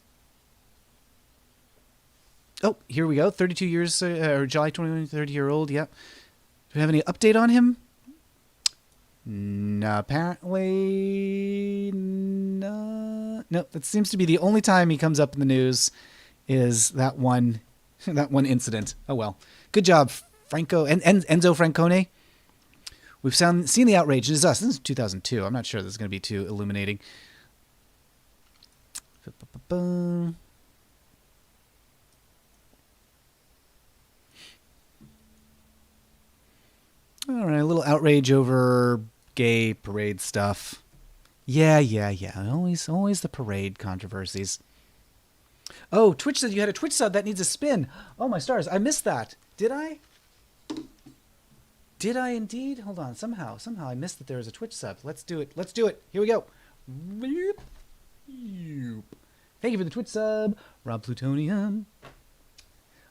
S2: Oh, here we go. 32 years, or July 21, 30-year-old. Yep. Do we have any update on him? No, apparently no. No, that seems to be the only time he comes up in the news is that one incident. Oh well. Good job, Franco and Enzo Francone. We've seen the outrage. This is us. This is 2002. I'm not sure this is going to be too illuminating. All right, a little outrage over gay parade stuff. Yeah. Always the parade controversies. Oh, Twitch said you had a Twitch sub that needs a spin. Oh, my stars. I missed that. Did I? Did I indeed? Hold on. Somehow I missed that there was a Twitch sub. Let's do it. Here we go. Thank you for the Twitch sub, Rob Plutonium.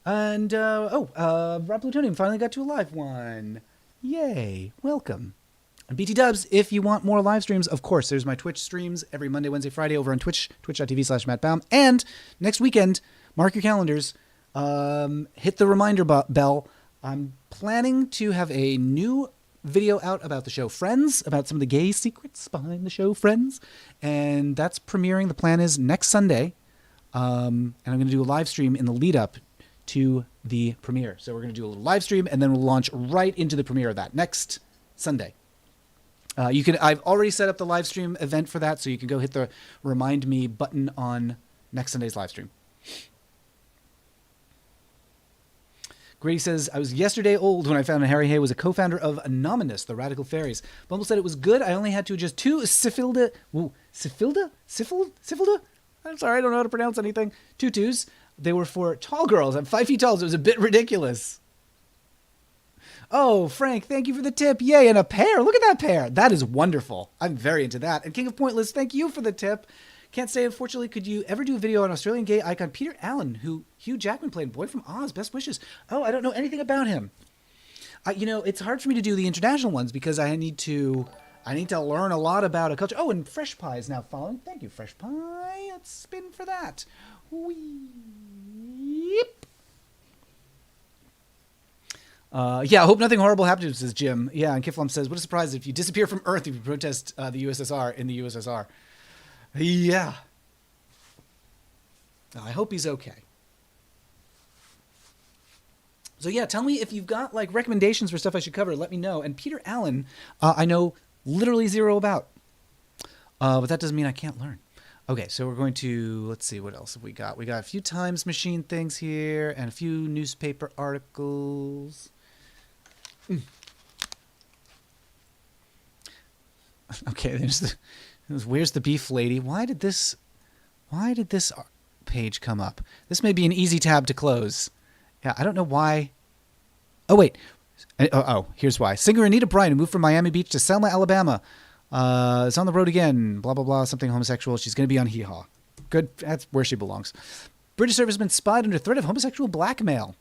S2: And, Rob Plutonium finally got to a live one. Yay. Welcome. And BT Dubs, if you want more live streams, of course, there's my Twitch streams every Monday, Wednesday, Friday over on Twitch, twitch.tv/MattBaum. And next weekend, mark your calendars, hit the reminder bell. I'm planning to have a new video out about the show Friends, about some of the gay secrets behind the show Friends. And that's premiering. The plan is next Sunday. And I'm going to do a live stream in the lead up to the premiere. So we're going to do a little live stream and then we'll launch right into the premiere of that next Sunday. I've already set up the live stream event for that, so you can go hit the remind me button on next Sunday's live stream. Grady says, I was yesterday old when I found out Harry Hay was a co-founder of Anonymous, the Radical Fairies. Bumble said it was good. I only had to adjust 2 syphilda. I'm sorry, I don't know how to pronounce anything. 2 twos. They were for tall girls. I'm 5 feet tall, so it was a bit ridiculous. Oh, Frank, thank you for the tip. Yay, and a pear. Look at that pear. That is wonderful. I'm very into that. And King of Pointless, thank you for the tip. Can't say, unfortunately, could you ever do a video on Australian gay icon Peter Allen, who Hugh Jackman played, Boy from Oz, best wishes. Oh, I don't know anything about him. It's hard for me to do the international ones because I need to learn a lot about a culture. Oh, and Fresh Pie is now following. Thank you, Fresh Pie. Let's spin for that. Yep. I hope nothing horrible happens, says Jim. Yeah, and Kiflam says, what a surprise if you disappear from Earth if you protest the USSR in the USSR. Yeah. I hope he's okay. So yeah, tell me if you've got recommendations for stuff I should cover. Let me know. And Peter Allen, I know literally zero about. But that doesn't mean I can't learn. Okay, so we're going to, let's see, what else have we got? We got a few Times Machine things here and a few newspaper articles. Okay, where's the beef lady? Why did this page come up? This may be an easy tab to close. Yeah, I don't know why. Oh, wait. Here's why. Singer Anita Bryant, who moved from Miami Beach to Selma, Alabama, is on the road again. Blah, blah, blah. Something homosexual. She's going to be on Hee Haw. Good. That's where she belongs. British serviceman spied under threat of homosexual blackmail.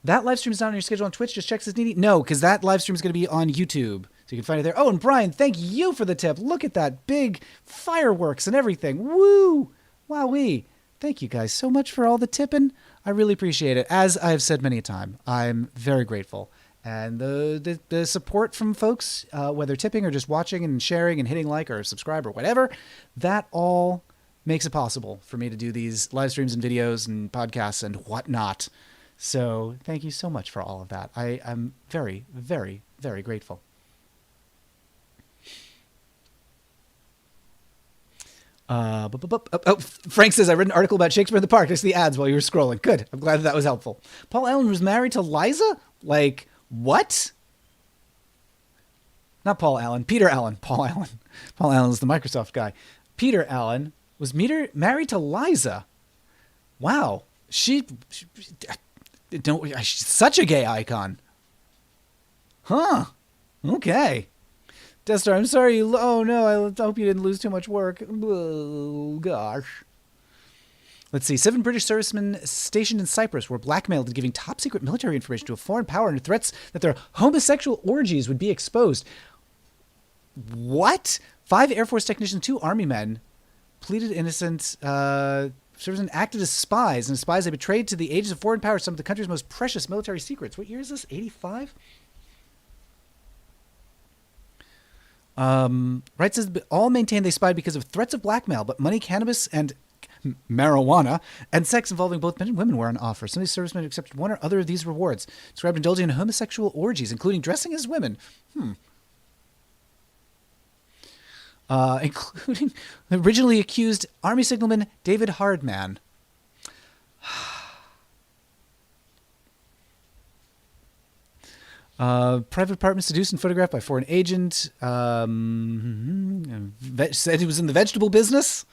S2: That live stream is not on your schedule on Twitch. Just check this needy. No, because that live stream is going to be on YouTube. So So you can find it there. Oh, and Brian, thank you for the tip. Look at that big fireworks and everything. Woo! Wowee. Thank you guys so much for all the tipping. I really appreciate it. As I've said many a time, I'm very grateful. And the support from folks, whether tipping or just watching and sharing and hitting like or subscribe or whatever, that all makes it possible for me to do these live streams and videos and podcasts and whatnot. So thank you so much for all of that. I'm very, very, very grateful. Frank says, I read an article about Shakespeare in the Park. There's the ads while you were scrolling. Good. I'm glad that was helpful. Paul Allen was married to Liza? Like, what? Not Paul Allen. Peter Allen. Paul Allen. Paul Allen is the Microsoft guy. Peter Allen was married to Liza. Wow. She's such a gay icon. Huh. Okay. Destar, I'm sorry. Oh, no. I hope you didn't lose too much work. Oh, gosh. Let's see. 7 British servicemen stationed in Cyprus were blackmailed into giving top-secret military information to a foreign power under threats that their homosexual orgies would be exposed. What? 5 Air Force technicians, 2 Army men pleaded innocent. Servicemen acted as spies, and as spies they betrayed to the agents of foreign powers some of the country's most precious military secrets. What year is this? 85? Wright says all maintain they spied because of threats of blackmail, but money, cannabis, and marijuana and sex involving both men and women were on offer. Some of these servicemen accepted one or other of these rewards, described indulging in homosexual orgies, including dressing as women. Including the originally accused Army signalman David Hardman. Private apartment seduced and photographed by foreign agent. Said he was in the vegetable business.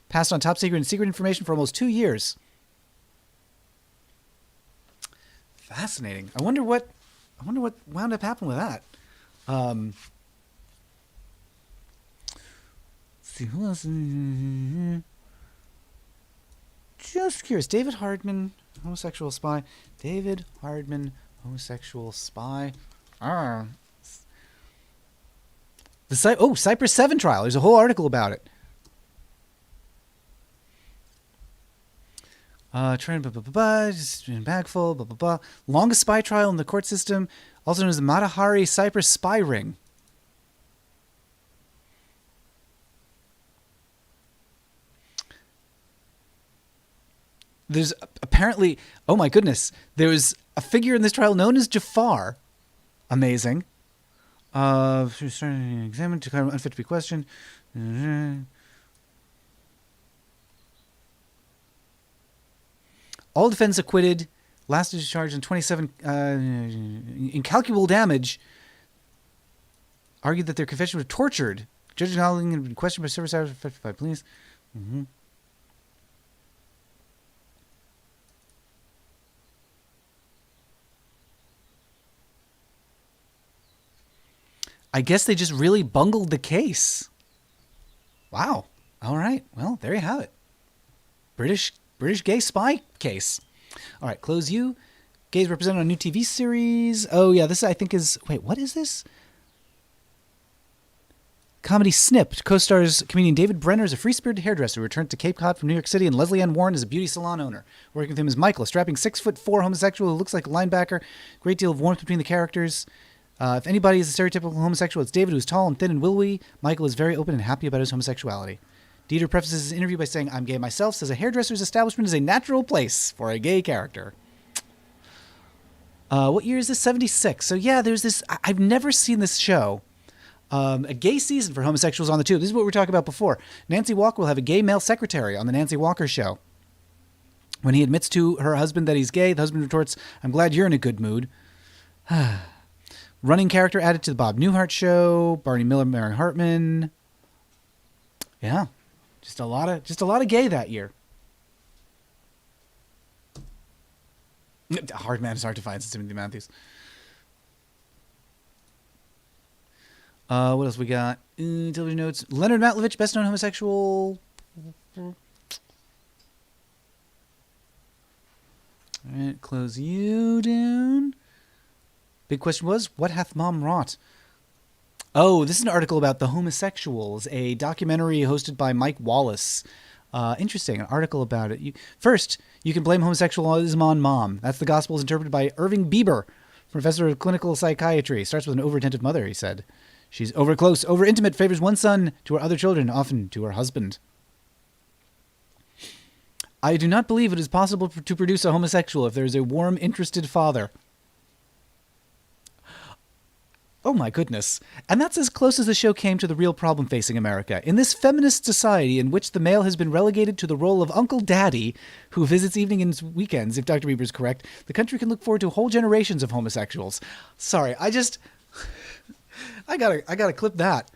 S2: Passed on top secret and secret information for almost 2 years. Fascinating. I wonder what wound up happening with that. Let's see who else. Just curious. David Hardman, homosexual spy. David Hardman, homosexual spy. Cyprus 7 trial. There's a whole article about it. Trying just in bag full, blah, blah, blah. Longest spy trial in the court system, also known as the Matahari Cyprus spy ring. There's apparently, oh my goodness, there's a figure in this trial known as Jafar. Amazing. Examined, declared unfit to be questioned. All defendants acquitted. Last discharge in 27 incalculable damage. Argued that their confession was tortured. Judge acknowledging had been questioned by service hours affected by police. I guess they just really bungled the case. Wow. All right. Well, there you have it. British gay spy case. All right. Close you. Gays represented on a new TV series. Oh, yeah. This, I think, is... Wait, what is this? Comedy Snip. Co-stars comedian David Brenner as a free-spirited hairdresser who returned to Cape Cod from New York City, and Leslie Ann Warren as a beauty salon owner. Working with him is Michael, a strapping 6'4" homosexual who looks like a linebacker. Great deal of warmth between the characters. If anybody is a stereotypical homosexual, it's David, who's tall and thin and willowy. Michael is very open and happy about his homosexuality. Dieter prefaces his interview by saying, I'm gay myself, says a hairdresser's establishment is a natural place for a gay character. What year is this? 76. So yeah, there's this, I've never seen this show. A gay season for homosexuals on the tube. This is what we were talking about before. Nancy Walker will have a gay male secretary on the Nancy Walker show. When he admits to her husband that he's gay, the husband retorts, I'm glad you're in a good mood. Running character added to the Bob Newhart show. Barney Miller, Mary Hartman. Yeah, just a lot of gay that year. Hard man is hard to find, says Timothy Matthews. What else we got? Television notes. Leonard Matlovich, best known homosexual. All right, close you down. Big question was, what hath mom wrought? Oh, this is an article about the homosexuals, a documentary hosted by Mike Wallace. Interesting, an article about it. First, you can blame homosexualism on mom. That's the gospel as interpreted by Irving Bieber, professor of clinical psychiatry. Starts with an over-attentive mother, he said. She's over-close, over-intimate, favors one son to her other children, often to her husband. I do not believe it is possible to produce a homosexual if there is a warm, interested father. Oh my goodness. And that's as close as the show came to the real problem facing America. In this feminist society in which the male has been relegated to the role of Uncle Daddy, who visits evenings and weekends, if Dr. Bieber is correct, the country can look forward to whole generations of homosexuals. Sorry, I gotta clip that.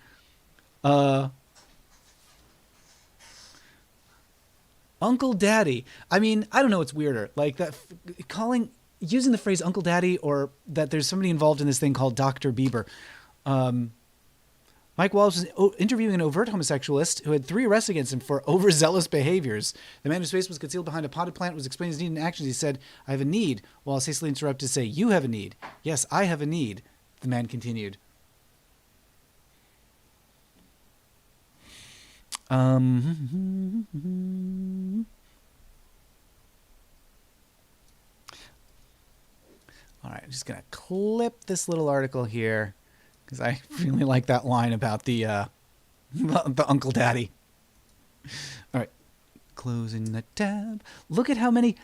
S2: Uncle Daddy. I mean, I don't know what's weirder. Like that using the phrase Uncle Daddy, or that there's somebody involved in this thing called Dr. Bieber. Mike Wallace was interviewing an overt homosexualist who had 3 arrests against him for overzealous behaviors. The man whose face was concealed behind a potted plant was explaining his need and actions. He said, I have a need. Wallace hastily interrupted to say, you have a need. Yes, I have a need. The man continued. All right, I'm just going to clip this little article here because I really like that line about the Uncle Daddy. All right, closing the tab. Look at how many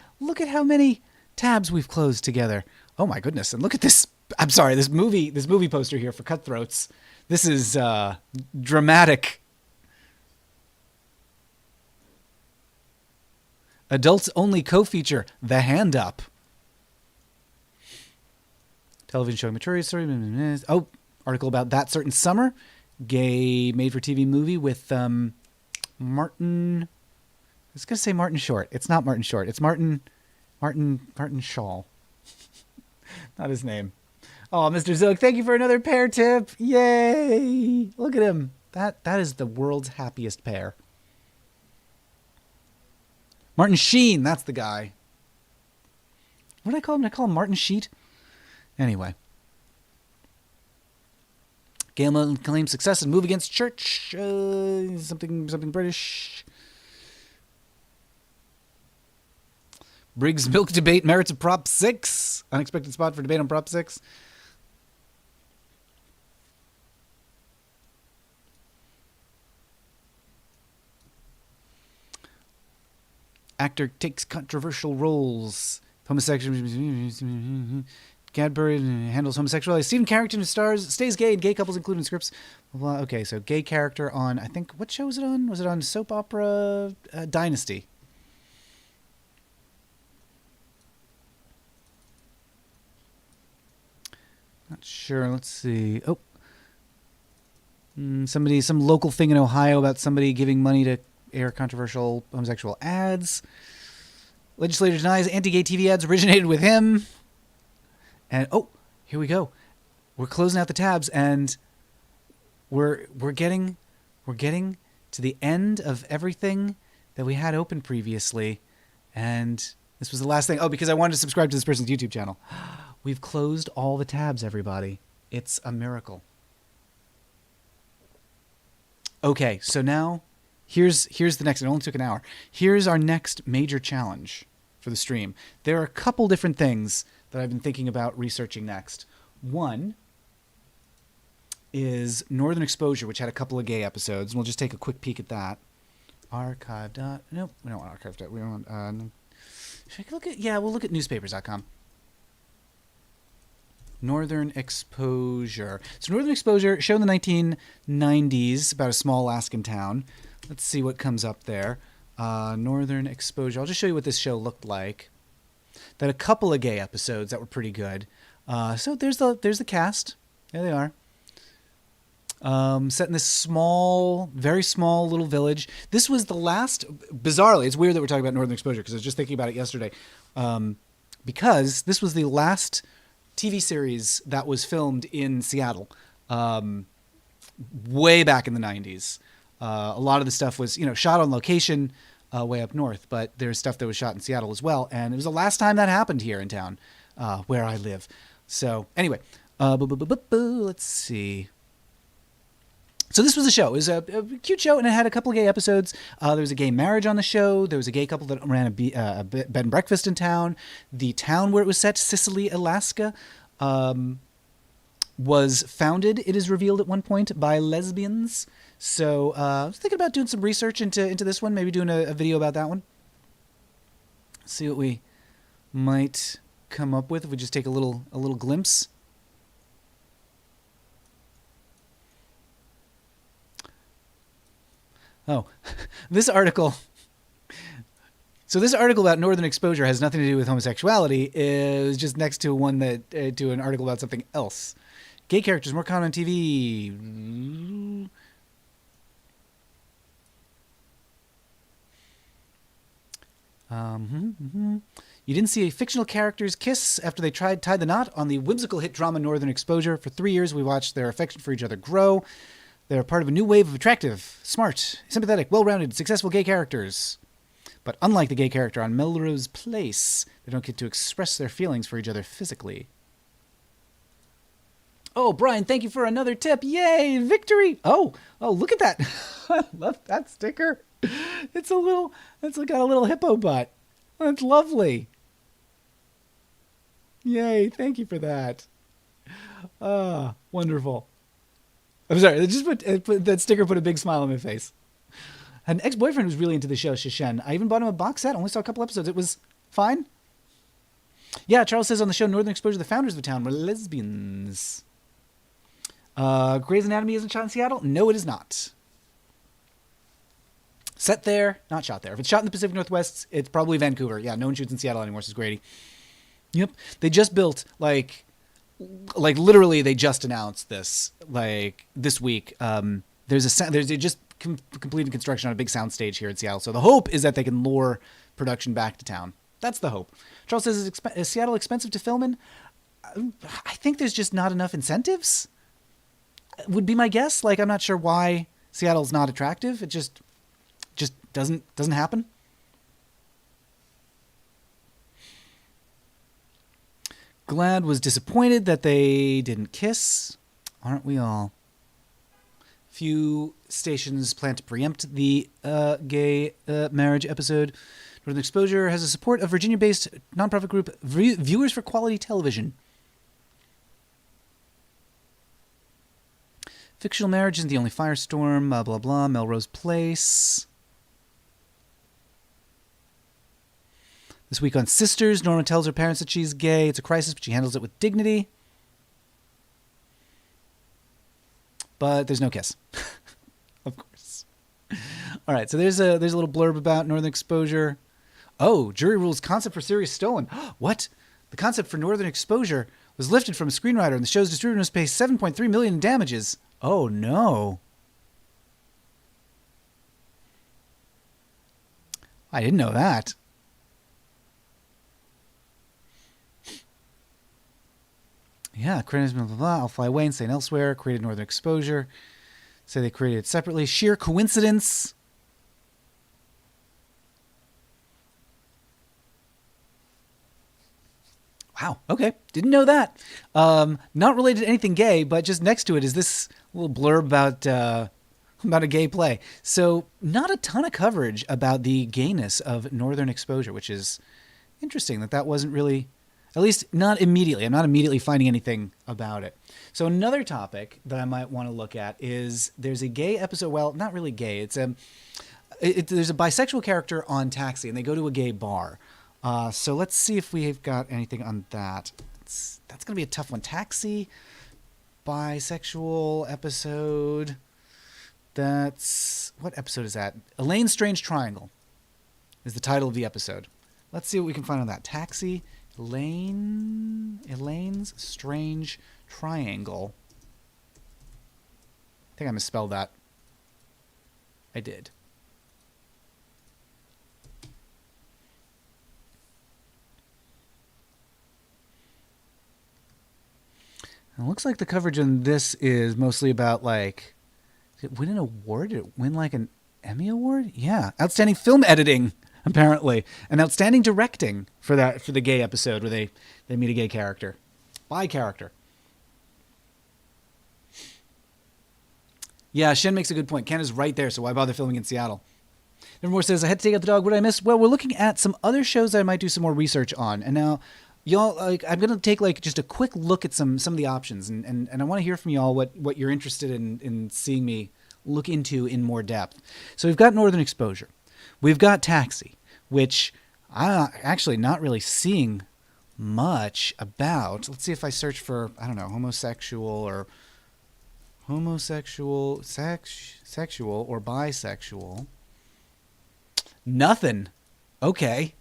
S2: tabs we've closed together. Oh my goodness. And look at this. I'm sorry, this movie poster here for Cutthroats. This is dramatic. Adults only co-feature The Hand Up. Television showing maturity story. Oh, article about That Certain Summer. Gay made-for-TV movie with Martin. I was going to say Martin Short. It's not Martin Short. It's Martin Shaw. Not his name. Oh, Mr. Zook, thank you for another pear tip. Yay! Look at him. That is the world's happiest pear. Martin Sheen, that's the guy. What did I call him? Did I call him Martin Sheet? Anyway. Gale claims success in Move Against Church. Something British. Briggs milk debate merits of Prop 6. Unexpected spot for debate on Prop 6. Actor takes controversial roles. Homosexual. Cadbury handles homosexuality. Stephen Carrington stays gay in gay couples included in scripts. Okay, so gay character on, I think, what show was it on? Was it on soap opera Dynasty? Not sure. Let's see. Oh. Some local thing in Ohio about somebody giving money to air controversial homosexual ads. Legislator denies anti-gay TV ads originated with him. And oh, here we go. We're closing out the tabs, and we're getting to the end of everything that we had open previously. And this was the last thing. Oh, because I wanted to subscribe to this person's YouTube channel. We've closed all the tabs, everybody. It's a miracle. Okay, so now Here's the next. It only took an hour. Here's our next major challenge for the stream. There are a couple different things that I've been thinking about researching next. One is Northern Exposure, which had a couple of gay episodes, and we'll just take a quick peek at that. Archive. Nope, we don't want archive. We don't want. Should I look at? Yeah, we'll look at newspapers.com. Northern Exposure. So Northern Exposure, show in the 1990s about a small Alaskan town. Let's see what comes up there. Northern Exposure. I'll just show you what this show looked like. Then a couple of gay episodes that were pretty good. So there's the cast. There they are. Set in this small, very small little village. This was the last. Bizarrely, it's weird that we're talking about Northern Exposure because I was just thinking about it yesterday. Because this was the last TV series that was filmed in Seattle. Way back in the 90s. A lot of the stuff was, shot on location way up north, but there's stuff that was shot in Seattle as well. And it was the last time that happened here in town, where I live. So anyway, Let's see. So this was a show. It was a cute show, and it had a couple of gay episodes. There was a gay marriage on the show. There was a gay couple that ran a bed and breakfast in town. The town where it was set, Sicily, Alaska, was founded, it is revealed at one point, by lesbians. So I was thinking about doing some research into this one, maybe doing a video about that one. See what we might come up with if we just take a little glimpse. Oh, this article. So this article about Northern Exposure has nothing to do with homosexuality. Is just next to one that to an article about something else. Gay characters more common on TV. You didn't see a fictional characters kiss after they tied the knot on the whimsical hit drama Northern Exposure. For 3 years, we watched their affection for each other grow. They're part of a new wave of attractive, smart, sympathetic, well-rounded, successful gay characters. But unlike the gay character on Melrose Place, they don't get to express their feelings for each other physically. Oh, Brian, thank you for another tip. Yay, victory. Oh, look at that. I love that sticker. It's got a little hippo butt. That's lovely. Yay, thank you for that. Wonderful. I'm sorry, that sticker put a big smile on my face. An ex-boyfriend was really into the show, Shishen. I even bought him a box set. Only saw a couple episodes. It was fine. Yeah, Charles says on the show Northern Exposure, the founders of the town were lesbians. Grey's Anatomy isn't shot in Seattle? No, it is not. Set there, not shot there. If it's shot in the Pacific Northwest, it's probably Vancouver. Yeah, no one shoots in Seattle anymore, says Grady. Yep. They just built, like literally they just announced this, this week. They just completed construction on a big soundstage here in Seattle. So the hope is that they can lure production back to town. That's the hope. Charles says, is Seattle expensive to film in? I think there's just not enough incentives. Would be my guess. I'm not sure why Seattle's not attractive. It just doesn't happen. Glad was disappointed that they didn't kiss. Aren't we all? Few stations plan to preempt the gay marriage episode. Northern Exposure has the support of Virginia-based nonprofit group Viewers for Quality Television. Fictional marriage isn't the only firestorm, blah, blah, blah. Melrose Place. This week on Sisters, Norma tells her parents that she's gay. It's a crisis, but she handles it with dignity. But there's no kiss. Of course. All right, so there's a little blurb about Northern Exposure. Oh, jury rules concept for series stolen. What? The concept for Northern Exposure was lifted from a screenwriter, and the show's distributor must pay $7.3 million in damages. Oh, no. I didn't know that. Yeah, creators, blah, blah, blah. I'll Fly Away and St. Elsewhere. Created Northern Exposure. Say they created it separately. Sheer coincidence. Wow. Okay. Didn't know that. Not related to anything gay, but just next to it is this little blurb about a gay play. So not a ton of coverage about the gayness of Northern Exposure, which is interesting that wasn't really, at least not immediately. I'm not immediately finding anything about it. So another topic that I might want to look at is there's a gay episode. Well, not really gay. There's a bisexual character on Taxi, and they go to a gay bar. So let's see if we've got anything on that. That's going to be a tough one. Taxi, bisexual episode. What episode is that? Elaine's Strange Triangle is the title of the episode. Let's see what we can find on that. Taxi, Elaine's Strange Triangle. I think I misspelled that. I did. It looks like the coverage on this is mostly about, did it win an award? Did it win, an Emmy Award? Yeah. Outstanding film editing, apparently. And outstanding directing for the gay episode where they meet a gay character. Bi character. Yeah, Shen makes a good point. Canada's right there, so why bother filming in Seattle? Nevermore says, I had to take out the dog. What did I miss? Well, we're looking at some other shows that I might do some more research on. And now, y'all, like, I'm going to take like just a quick look at some of the options. And I want to hear from y'all what you're interested in seeing me look into in more depth. So we've got Northern Exposure. We've got Taxi, which I'm actually not really seeing much about. Let's see if I search for, I don't know, sexual or bisexual. Nothing. Okay.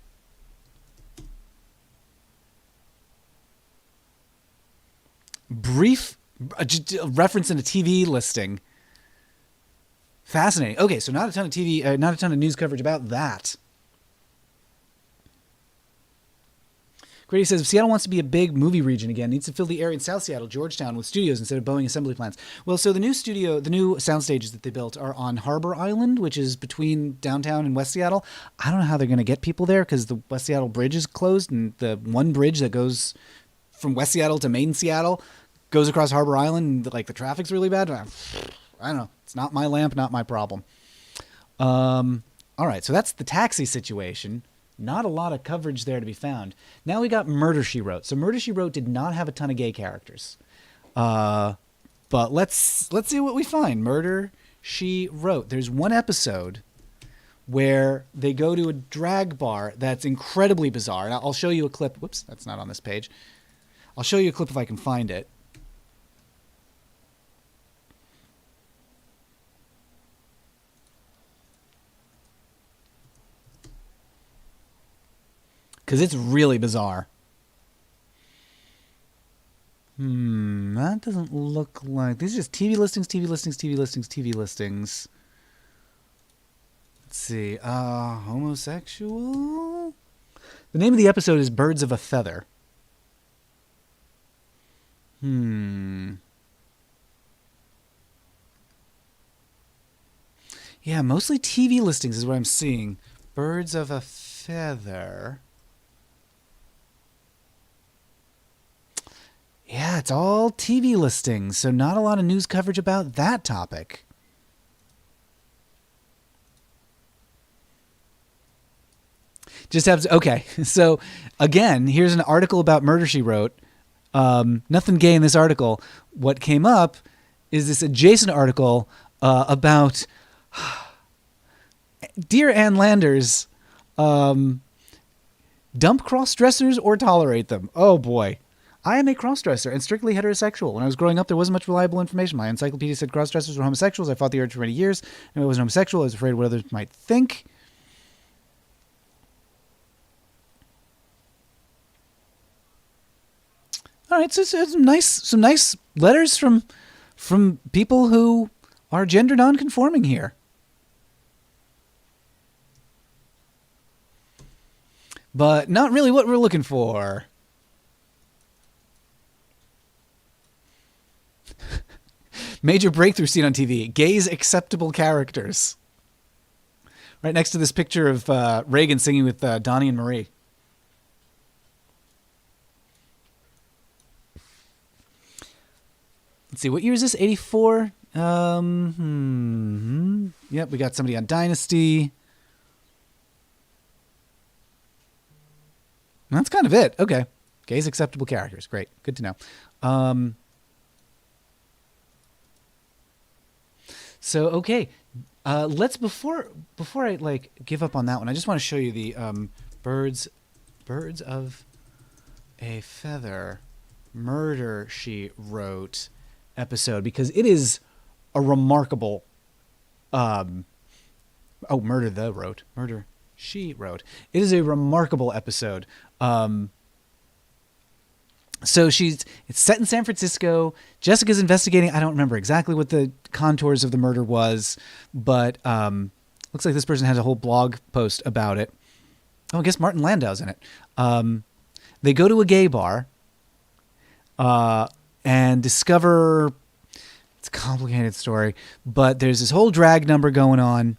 S2: Brief reference in a TV listing. Fascinating. Okay, so not a ton of TV, not a ton of news coverage about that. Grady says, if Seattle wants to be a big movie region again, needs to fill the area in South Seattle, Georgetown, with studios instead of Boeing assembly plants. Well, so the new sound stages that they built are on Harbor Island, which is between downtown and West Seattle. I don't know how they're going to get people there because the West Seattle bridge is closed, and the one bridge that goes from West Seattle to main Seattle goes across Harbor Island, and like the traffic's really bad. I don't know. It's not my lamp, not my problem. All right, so that's the Taxi situation. Not a lot of coverage there to be found. Now we got Murder, She Wrote. So Murder, She Wrote did not have a ton of gay characters. But let's see what we find. Murder, She Wrote. There's one episode where they go to a drag bar that's incredibly bizarre. And I'll show you a clip. Whoops, that's not on this page. I'll show you a clip if I can find it. Because it's really bizarre. That doesn't look like... These are just TV listings. Let's see. Homosexual? The name of the episode is Birds of a Feather. Yeah, mostly TV listings is what I'm seeing. Birds of a Feather... Yeah, it's all TV listings, so not a lot of news coverage about that topic. Okay, so again, here's an article about Murder, She Wrote. Nothing gay in this article. What came up is this adjacent article about Dear Ann Landers, dump cross-dressers or tolerate them. Oh boy. I am a crossdresser and strictly heterosexual. When I was growing up, there wasn't much reliable information. My encyclopedia said crossdressers were homosexuals. I fought the urge for many years. And I wasn't homosexual. I was afraid of what others might think. All right, so some nice letters from people who are gender non-conforming here. But not really what we're looking for. Major breakthrough seen on TV. Gays acceptable characters. Right next to this picture of Reagan singing with Donnie and Marie. Let's see, what year is this? 84? Yep, we got somebody on Dynasty. And that's kind of it. Okay. Gays acceptable characters. Great. Good to know. So, okay. Let's, before I like give up on that one, I just want to show you the Birds of a Feather, Murder, She Wrote episode, because it is a remarkable Murder, She Wrote. It is a remarkable episode. So it's set in San Francisco. Jessica's investigating. I don't remember exactly what the contours of the murder was, but looks like this person has a whole blog post about it. Oh, I guess Martin Landau's in it. They go to a gay bar and discover, it's a complicated story, but there's this whole drag number going on.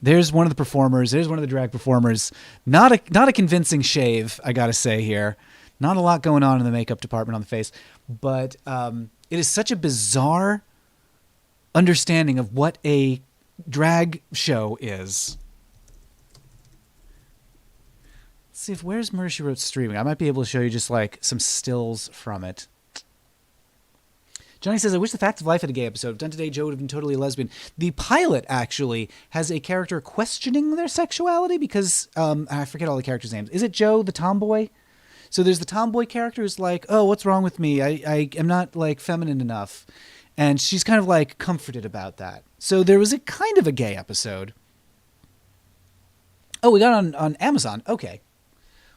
S2: There's one of the performers. There's one of the drag performers. Not a convincing shave, I gotta say here. Not a lot going on in the makeup department on the face, but it is such a bizarre understanding of what a drag show is. Let's see if where's Murder, She Wrote streaming. I might be able to show you just like some stills from it. Johnny says, I wish the Facts of Life had a gay episode. Done today, Joe would have been totally a lesbian. The pilot actually has a character questioning their sexuality because I forget all the characters' names. Is it Joe, the tomboy? So there's the tomboy character who's like, oh, what's wrong with me? I am not like feminine enough. And she's kind of like comforted about that. So there was a kind of a gay episode. Oh, we got on Amazon. Okay.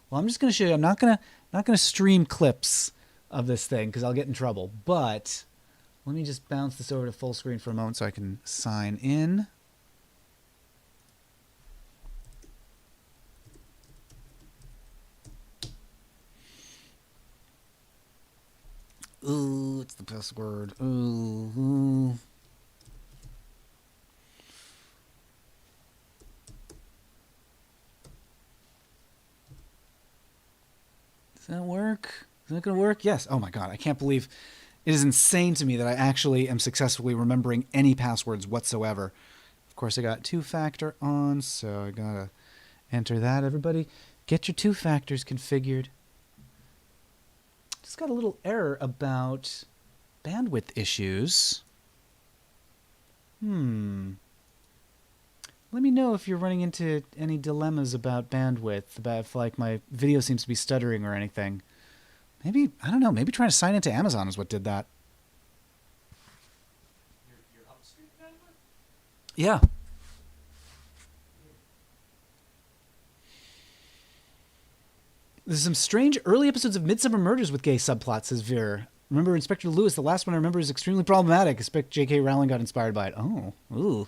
S2: Well, I'm just going to show you. I'm not going to stream clips of this thing because I'll get in trouble. But let me just bounce this over to full screen for a moment so I can sign in. Ooh, it's the password. Ooh. Does that work? Is that going to work? Yes. Oh my God. I can't believe it is insane to me that I actually am successfully remembering any passwords whatsoever. Of course, I got two-factor on, so I got to enter that. Everybody, get your two factors configured. Just got a little error about bandwidth issues. Let me know if you're running into any dilemmas about bandwidth, about if like my video seems to be stuttering or anything. Maybe, I don't know, maybe trying to sign into Amazon is what did that.
S3: Your upstream bandwidth?
S2: Yeah. There's some strange early episodes of Midsummer Murders with gay subplots, says Veer. Remember Inspector Lewis? The last one I remember is extremely problematic. I expect J.K. Rowling got inspired by it. Oh, ooh.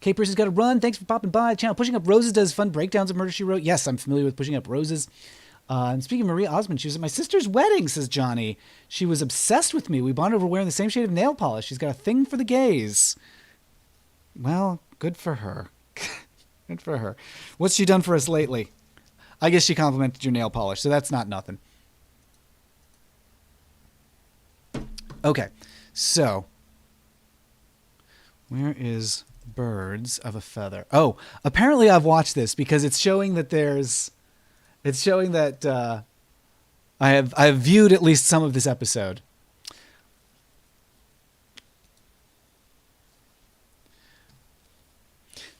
S2: Capers has got to run. Thanks for popping by the channel. Pushing Up Roses does fun breakdowns of Murder, She Wrote. Yes, I'm familiar with Pushing Up Roses. And speaking of Maria Osmond, she was at my sister's wedding, says Johnny. She was obsessed with me. We bonded over wearing the same shade of nail polish. She's got a thing for the gays. Well, good for her. Good for her. What's she done for us lately? I guess she complimented your nail polish, so that's not nothing. Okay, so where is Birds of a Feather? Oh, apparently I've watched this because it's showing that I have viewed at least some of this episode.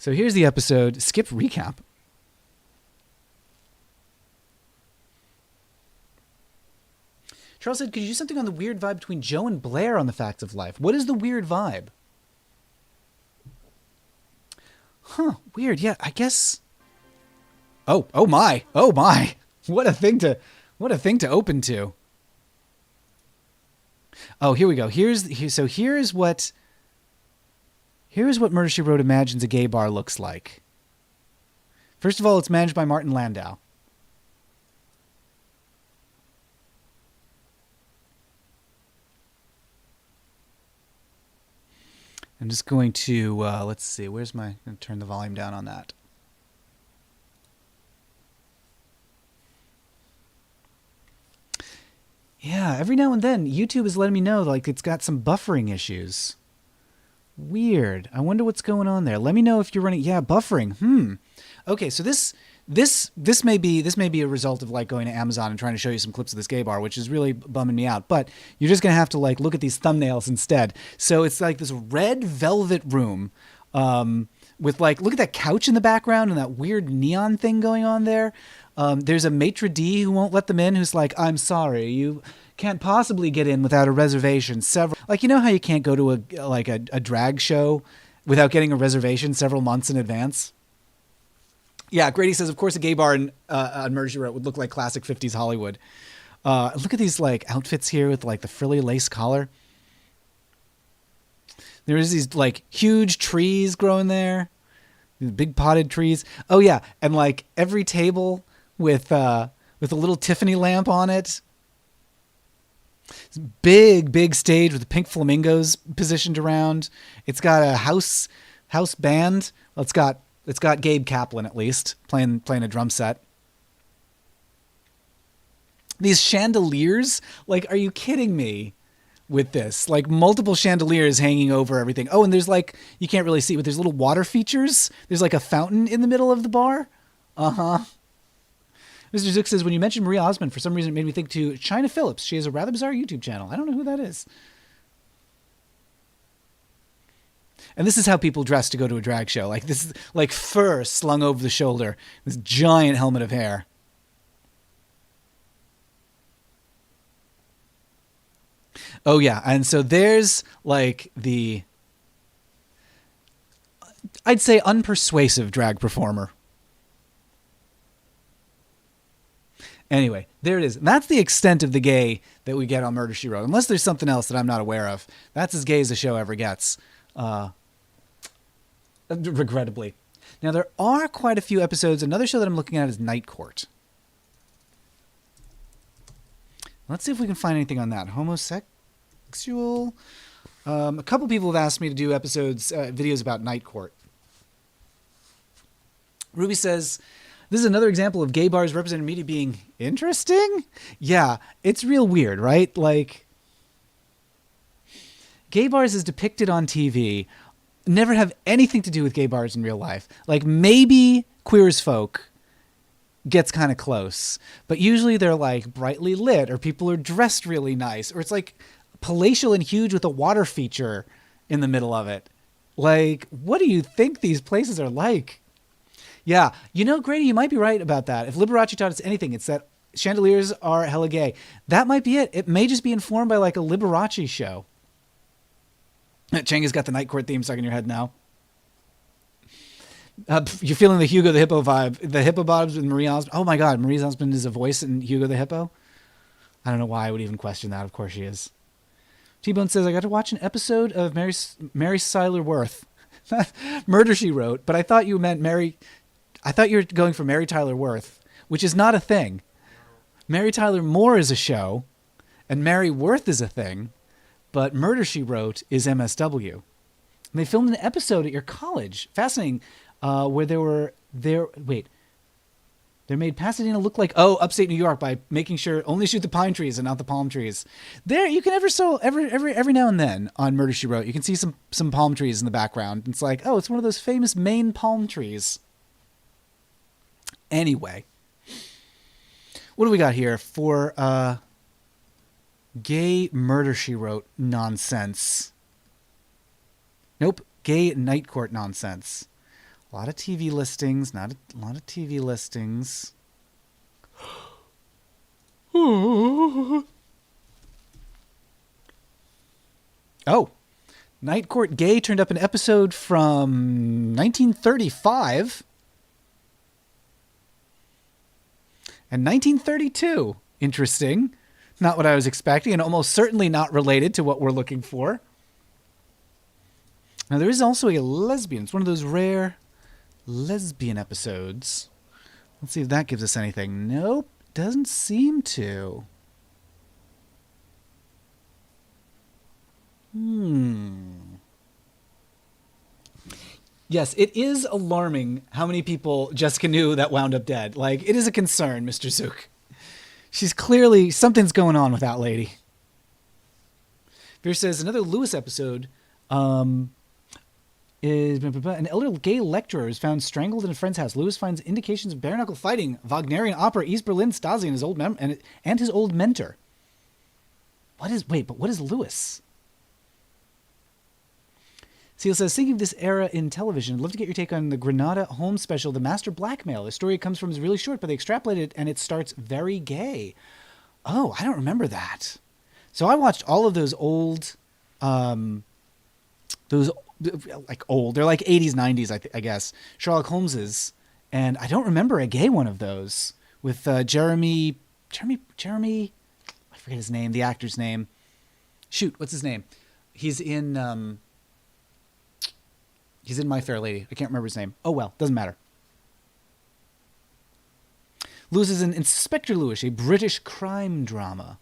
S2: So here's the episode. Skip recap. Charles said, could you do something on the weird vibe between Joe and Blair on the Facts of Life? What is the weird vibe? Huh, weird. Yeah, I guess. Oh my. What a thing to open to. Oh, here we go. Here's what Murder, She Wrote imagines a gay bar looks like. First of all, it's managed by Martin Landau. I'm just going to, let's see, I'm going to turn the volume down on that. Yeah, every now and then, YouTube is letting me know, like, it's got some buffering issues. Weird. I wonder what's going on there. Let me know if you're running, yeah, buffering. Okay, so this may be a result of like going to Amazon and trying to show you some clips of this gay bar, which is really bumming me out. But you're just gonna have to like look at these thumbnails instead. So it's like this red velvet room, with like, look at that couch in the background and that weird neon thing going on there. There's a maitre d' who won't let them in, who's like, I'm sorry, you can't possibly get in without a reservation. Like, you know how you can't go to a drag show without getting a reservation several months in advance? Yeah, Grady says, of course, a gay bar on Murder, She Wrote would look like classic 50s Hollywood. Look at these like outfits here with like the frilly lace collar. There's these like huge trees growing there, these big potted trees. Oh yeah, and like every table with a little Tiffany lamp on it. It's big stage with the pink flamingos positioned around. It's got a house band. Well, it's got Gabe Kaplan at least playing a drum set. These chandeliers, like, are you kidding me with this? Like, multiple chandeliers hanging over everything. Oh, and there's like, you can't really see, but there's little water features. There's like a fountain in the middle of the bar. Uh-huh. Mr. Zook says, when you mentioned Marie Osmond, for some reason it made me think to China Phillips. She has a rather bizarre YouTube channel. I don't know who that is. And this is how people dress to go to a drag show. Like, this is like fur slung over the shoulder. This giant helmet of hair. Oh, yeah. And so there's like the, I'd say, unpersuasive drag performer. Anyway, there it is. That's the extent of the gay that we get on Murder, She Wrote. Unless there's something else that I'm not aware of. That's as gay as the show ever gets. Regrettably. Now, there are quite a few episodes. Another show that I'm looking at is Night Court. Let's see if we can find anything on that. Homosexual. A couple people have asked me to do videos about Night Court. Ruby says, this is another example of gay bars represented media being interesting? Yeah, it's real weird, right? Like, gay bars as depicted on TV never have anything to do with gay bars in real life. Like, maybe Queer as Folk gets kind of close, but usually they're like brightly lit, or people are dressed really nice, or it's like palatial and huge with a water feature in the middle of it. Like, what do you think these places are like? Yeah, you know, Grady, you might be right about that. If Liberace taught us anything, it's that chandeliers are hella gay. That might be it. It may just be informed by like a Liberace show. Chang has got the Night Court theme stuck in your head now. You're feeling the Hugo the Hippo vibe. The Hippo Bobs with Marie Osmond. Oh my God, Marie Osmond is a voice in Hugo the Hippo? I don't know why I would even question that. Of course she is. T-Bone says, I got to watch an episode of Mary Tyler Worth. Murder, She Wrote, but I thought you meant I thought you were going for Mary Tyler Worth, which is not a thing. Mary Tyler Moore is a show, and Mary Worth is a thing, but Murder, She Wrote is MSW. And they filmed an episode at your college. Fascinating. Where they made Pasadena look like, upstate New York by making sure only shoot the pine trees and not the palm trees. There, you can every now and then on Murder, She Wrote, you can see some palm trees in the background. It's like, it's one of those famous Maine palm trees. Anyway, what do we got here for gay Murder, She Wrote nonsense? Nope, gay Night Court nonsense. A lot of TV listings, not a lot of TV listings. Oh, Night Court Gay turned up an episode from 1935 and 1932. Interesting. Not what I was expecting, and almost certainly not related to what we're looking for. Now, there is also a lesbian. It's one of those rare lesbian episodes. Let's see if that gives us anything. Nope, doesn't seem to. Yes, it is alarming how many people Jessica knew that wound up dead. Like, it is a concern, Mr. Zook. She's clearly, something's going on with that lady. Veer says, another Lewis episode, is an elder gay lecturer is found strangled in a friend's house. Lewis finds indications of bare-knuckle fighting, Wagnerian opera, East Berlin, Stasi, and his old and his old mentor. What is Lewis? Seal says, thinking of this era in television, I'd love to get your take on the Granada Holmes special, The Master Blackmail. The story it comes from is really short, but they extrapolate it, and it starts very gay. Oh, I don't remember that. So I watched all of those old, they're like 80s, 90s, I guess, Sherlock Holmes's, and I don't remember a gay one of those with Jeremy, I forget his name, the actor's name. Shoot, what's his name? He's in My Fair Lady. I can't remember his name. Oh well, doesn't matter. Lewis is in Inspector Lewis, a British crime drama.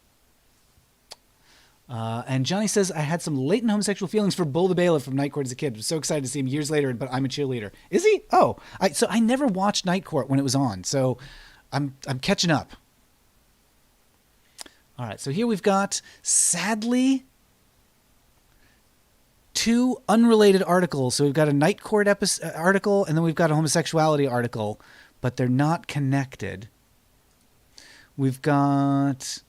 S2: And Johnny says, I had some latent homosexual feelings for Bull the Bailiff from Night Court as a kid. I was so excited to see him years later, but I'm a cheerleader. Is he? Oh, so I never watched Night Court when it was on, so I'm catching up. All right, so here we've got, sadly, 2 unrelated articles. So we've got a Night Court article, and then we've got a homosexuality article, but they're not connected. We've got,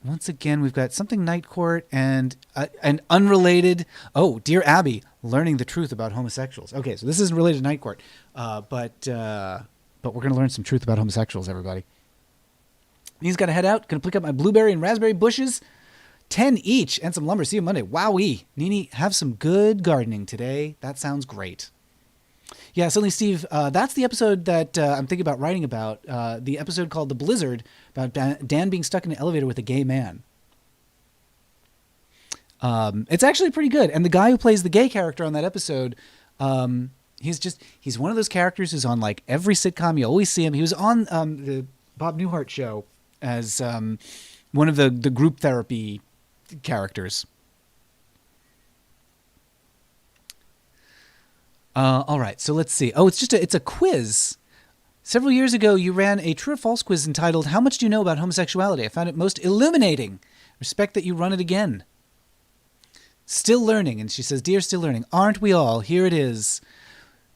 S2: once again, we've got something Night Court and an unrelated, oh, Dear Abby, learning the truth about homosexuals. Okay, so this isn't related to Night Court, but we're going to learn some truth about homosexuals, everybody. He's got to head out. Going to pick up my blueberry and raspberry bushes. 10 each and some lumber. See you Monday. Wowee. Nini, have some good gardening today. That sounds great. Yeah, suddenly, Steve, that's the episode that I'm thinking about writing about. The episode called The Blizzard, about Dan being stuck in an elevator with a gay man. It's actually pretty good. And the guy who plays the gay character on that episode, he's one of those characters who's on like every sitcom. You always see him. He was on the Bob Newhart show as one of the group therapy characters. All right, so let's see. Oh, it's a quiz. Several years ago, you ran a true or false quiz entitled, How Much Do You Know About Homosexuality? I found it most illuminating. Respect that you run it again. Still learning. And she says, Dear Still Learning, aren't we all? Here it is.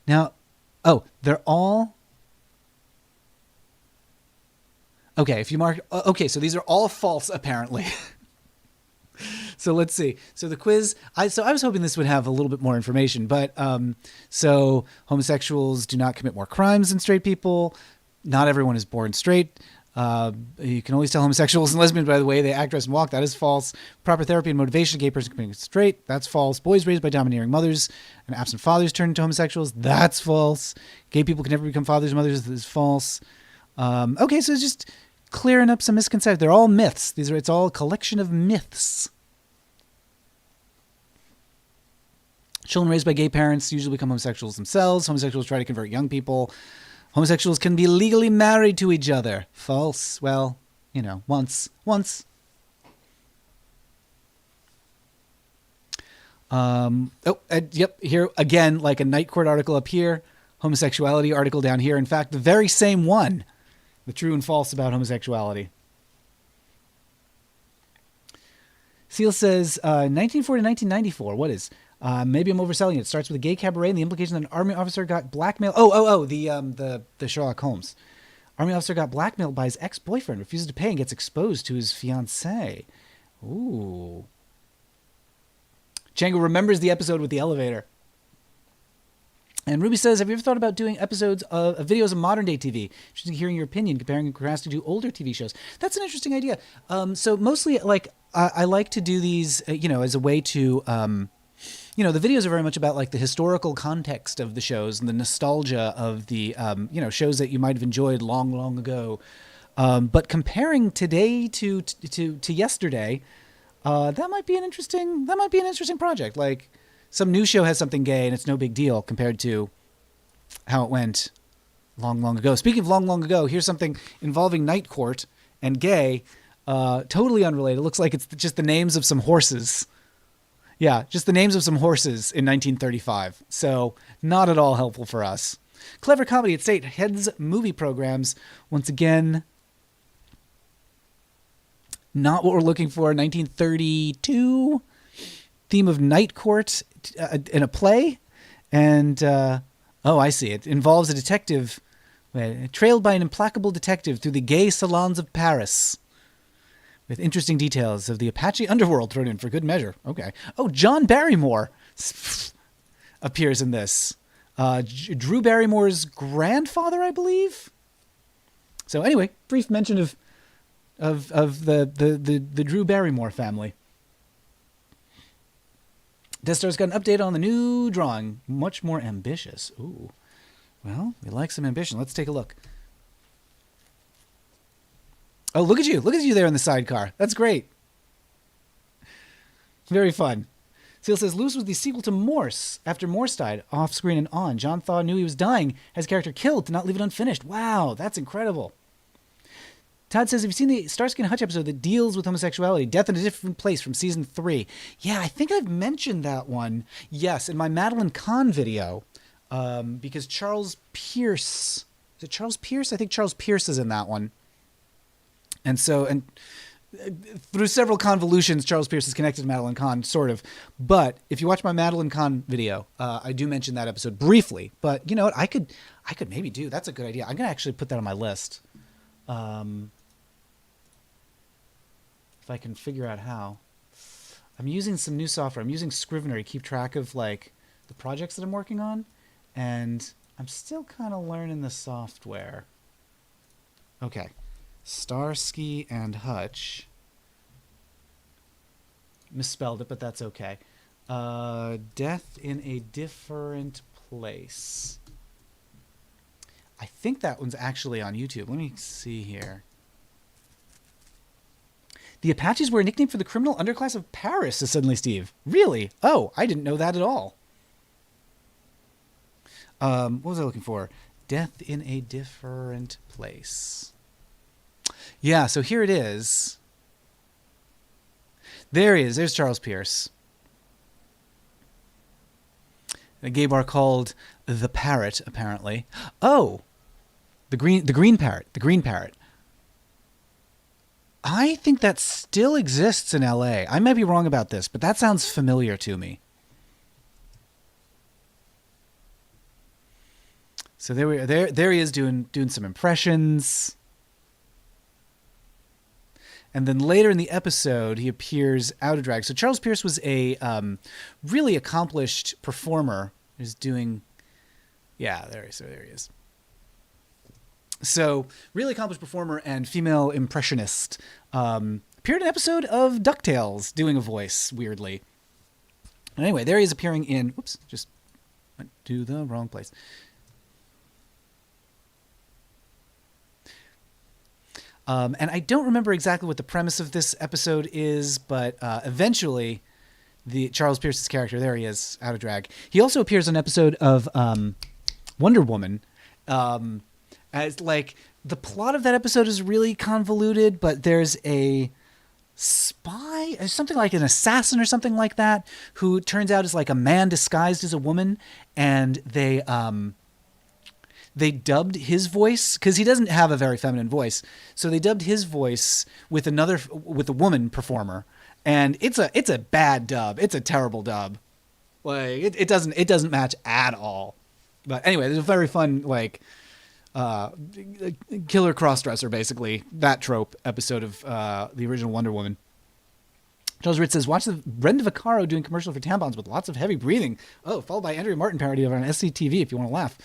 S2: Now, they're all... Okay, if you mark... Okay, so these are all false, apparently. So let's see. So the quiz... I was hoping this would have a little bit more information, but... So homosexuals do not commit more crimes than straight people. Not everyone is born straight. You can always tell homosexuals and lesbians by the way they act, dress, and walk. That is false. Proper therapy and motivation, a gay person becoming straight. That's false. Boys raised by domineering mothers and absent fathers turn into homosexuals. That's false. Gay people can never become fathers and mothers. This is false. Okay, so it's just... clearing up some misconceptions. They're all myths. It's all a collection of myths. Children raised by gay parents usually become homosexuals themselves. Homosexuals try to convert young people. Homosexuals can be legally married to each other. False. Well, once. Yep. Here again, like a Night Court article up here, homosexuality article down here. In fact, the very same one. The true and false about homosexuality. Seal says, 1940 to 1994. What is? Maybe I'm overselling it. It starts with a gay cabaret and the implication that an army officer got blackmailed. The Sherlock Holmes. Army officer got blackmailed by his ex-boyfriend, refuses to pay and gets exposed to his fiancée. Ooh. Django remembers the episode with the elevator. And Ruby says, have you ever thought about doing episodes of videos of modern day TV? Interesting hearing your opinion, comparing and contrasting to older TV shows. That's an interesting idea. So mostly, I like to do these, as a way to, the videos are very much about like the historical context of the shows and the nostalgia of the, shows that you might have enjoyed long, long ago. But comparing today to yesterday, that might be an interesting project. Like, some new show has something gay and it's no big deal compared to how it went long, long ago. Speaking of long, long ago, here's something involving Night Court and gay, totally unrelated. It looks like it's just the names of some horses. Yeah, just the names of some horses in 1935. So not at all helpful for us. Clever comedy at State heads movie programs. Once again, not what we're looking for. 1932 theme of Night Court in a play. And, I see. It involves a detective trailed by an implacable detective through the gay salons of Paris, with interesting details of the Apache underworld thrown in for good measure. Okay. Oh, John Barrymore appears in this. Drew Barrymore's grandfather, I believe. So anyway, brief mention of the Drew Barrymore family. Death Star's got an update on the new drawing. Much more ambitious. Ooh. Well, we like some ambition. Let's take a look. Oh, look at you. Look at you there in the sidecar. That's great. Very fun. Seal says, Lewis was the sequel to Morse. After Morse died, off screen and on, John Thaw knew he was dying, has character killed to not leave it unfinished. Wow, that's incredible. Todd says, have you seen the Starsky and Hutch episode that deals with homosexuality, Death in a Different Place from season 3? Yeah, I think I've mentioned that one. Yes, in my Madeline Kahn video, because Charles Pierce, is it Charles Pierce? I think Charles Pierce is in that one. And so, and through several convolutions, Charles Pierce is connected to Madeline Kahn, sort of. But if you watch my Madeline Kahn video, I do mention that episode briefly. But you know what? I could maybe do. That's a good idea. I'm gonna actually put that on my list. If I can figure out how. I'm using some new software. I'm using Scrivener to keep track of like the projects that I'm working on, and I'm still kind of learning the software. Okay. Starsky and Hutch. Misspelled it, but that's okay. Death in a Different Place. I think that one's actually on YouTube. Let me see here. The Apaches were a nickname for the criminal underclass of Paris, says Suddenly Steve. Really? Oh, I didn't know that at all. What was I looking for? Death in a Different Place. Yeah, so here it is. There he is. There's Charles Pierce. A gay bar called The Parrot, apparently. Oh, the green parrot. The green parrot. I think that still exists in LA. I might be wrong about this, but that sounds familiar to me. So there he is doing some impressions. And then later in the episode, he appears out of drag. So Charles Pierce was a really accomplished performer. He's doing, yeah, there he is. So really accomplished performer and female impressionist. Appeared in an episode of DuckTales doing a voice, weirdly. Anyway, there he is appearing in, whoops, just went to the wrong place. And I don't remember exactly what the premise of this episode is, but eventually, the Charles Pierce's character, there he is, out of drag. He also appears in an episode of Wonder Woman. As like the plot of that episode is really convoluted, but there's a spy, something like an assassin or something like that, who turns out is like a man disguised as a woman, and they dubbed his voice because he doesn't have a very feminine voice. So they dubbed his voice with a woman performer, and it's a bad dub. It's a terrible dub. Like it doesn't match at all. But anyway, there's a very fun like killer crossdresser, basically that trope episode of the original Wonder Woman. Charles Ritz says, watch the Brenda Vaccaro doing commercial for tampons with lots of heavy breathing. Oh, followed by Andrea Martin parody over on SCTV if you want to laugh.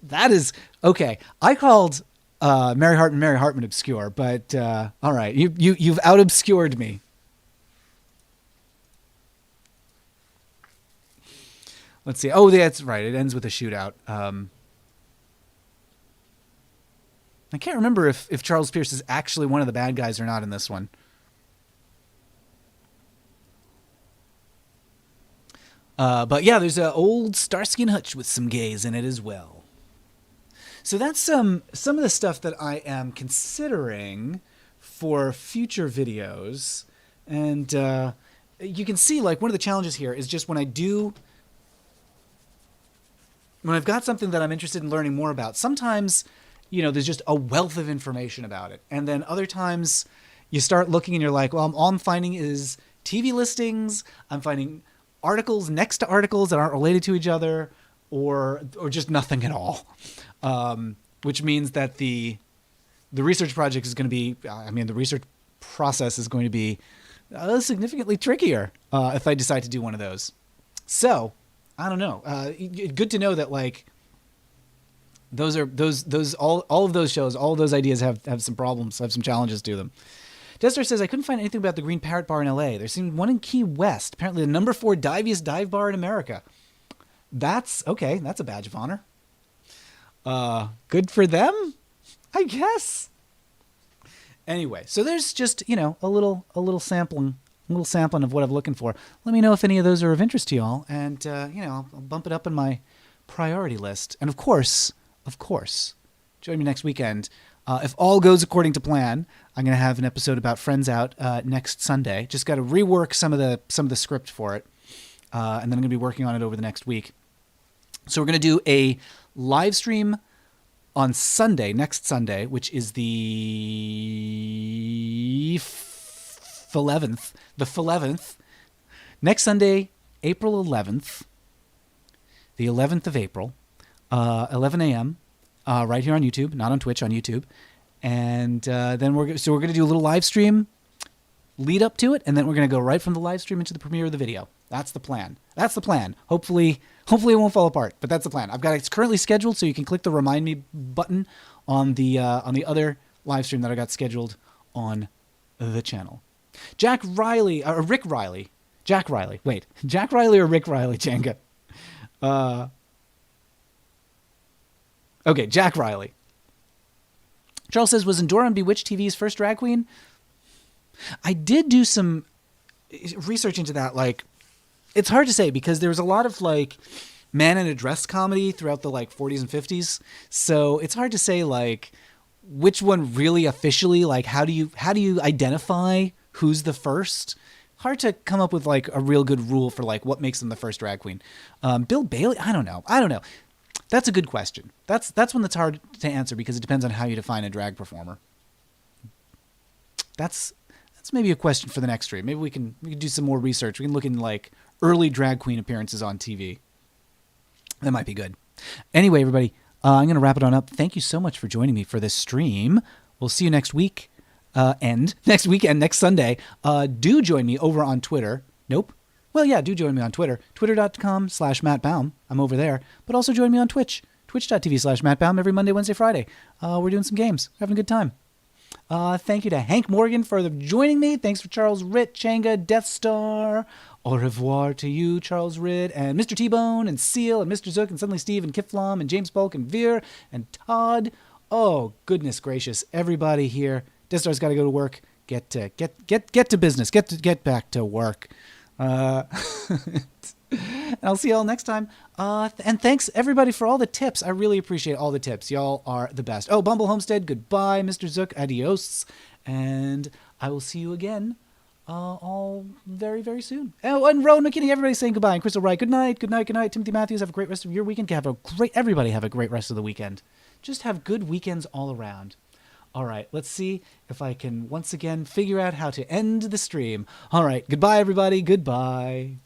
S2: That is okay. I called Mary Hartman obscure, but all right, you've out obscured me. Let's see. Oh, that's right. It ends with a shootout. I can't remember if Charles Pierce is actually one of the bad guys or not in this one. But yeah, there's an old Starsky and Hutch with some gays in it as well. So that's some of the stuff that I am considering for future videos. And you can see, like, one of the challenges here is just when I've got something that I'm interested in learning more about, sometimes, you know, there's just a wealth of information about it. And then other times you start looking and you're like, well, all I'm finding is TV listings. I'm finding articles next to articles that aren't related to each other, or just nothing at all. Which means that the research project is going to be, the research process is going to be significantly trickier if I decide to do one of those. So, I don't know. Good to know that, like, those all of those shows, all of those ideas have some problems, have some challenges to them. Dester says, I couldn't find anything about the Green Parrot Bar in LA. There seemed one in Key West, apparently the number 4 diviest dive bar in America. That's okay. That's a badge of honor. Good for them, I guess. Anyway, so there's just, you know, a little sampling of what I'm looking for. Let me know if any of those are of interest to y'all, and I'll bump it up in my priority list. And of course, join me next weekend. If all goes according to plan, I'm going to have an episode about Friends Out next Sunday. Just got to rework some of the script for it, and then I'm going to be working on it over the next week. So we're going to do a live stream on Sunday, next Sunday, which is the 11th, next Sunday, April 11th, the 11th of April, 11 a.m., right here on YouTube, not on Twitch, on YouTube. And then we're going to do a little live stream lead up to it, and then we're going to go right from the live stream into the premiere of the video. That's the plan. Hopefully it won't fall apart, but that's the plan. It's currently scheduled, so you can click the remind me button on the other live stream that I got scheduled on the channel. Jack Riley or Rick Riley. Jack Riley. Wait, Jack Riley or Rick Riley, Jenga? Okay, Jack Riley. Charles says, was Endora on Bewitched TV's first drag queen? I did do some research into that. Like, it's hard to say because there was a lot of like man in a dress comedy throughout the like 40s and 50s. So it's hard to say like which one really officially, like how do you identify who's the first? Hard to come up with like a real good rule for like what makes them the first drag queen. Bill Bailey? I don't know. That's a good question. That's one that's hard to answer because it depends on how you define a drag performer. That's maybe a question for the next stream. Maybe we can do some more research. We can look in like early drag queen appearances on TV. That might be good. Anyway, everybody, I'm going to wrap it on up. Thank you so much for joining me for this stream. We'll see you next week. Next Sunday. Do join me over on Twitter. Nope. Well, yeah, do join me on Twitter. Twitter.com/MattBaum. I'm over there. But also join me on Twitch. Twitch.tv/MattBaum every Monday, Wednesday, Friday. We're doing some games. Having a good time. Thank you to Hank Morgan for joining me. Thanks for Charles Ritt, Changa, Death Star. Au revoir to you, Charles Ritt, and Mr. T-Bone, and Seal, and Mr. Zook, and Suddenly Steve, and Kiflam, and James Polk, and Veer, and Todd. Oh, goodness gracious. Everybody here. Death Star's got to go to work. Get to business. Get back to work. And I'll see y'all next time. And thanks everybody for all the tips. I really appreciate all the tips. Y'all are the best. Oh, Bumble Homestead, goodbye. Mr. Zook, adios. And I will see you again all very, very soon. Oh, and Rowan McKinney, everybody saying goodbye. And Crystal Wright, good night. Timothy Matthews, have a great rest of your weekend. Everybody have a great rest of the weekend. Just have good weekends all around. All right, let's see if I can once again figure out how to end the stream. All right, goodbye, everybody. Goodbye.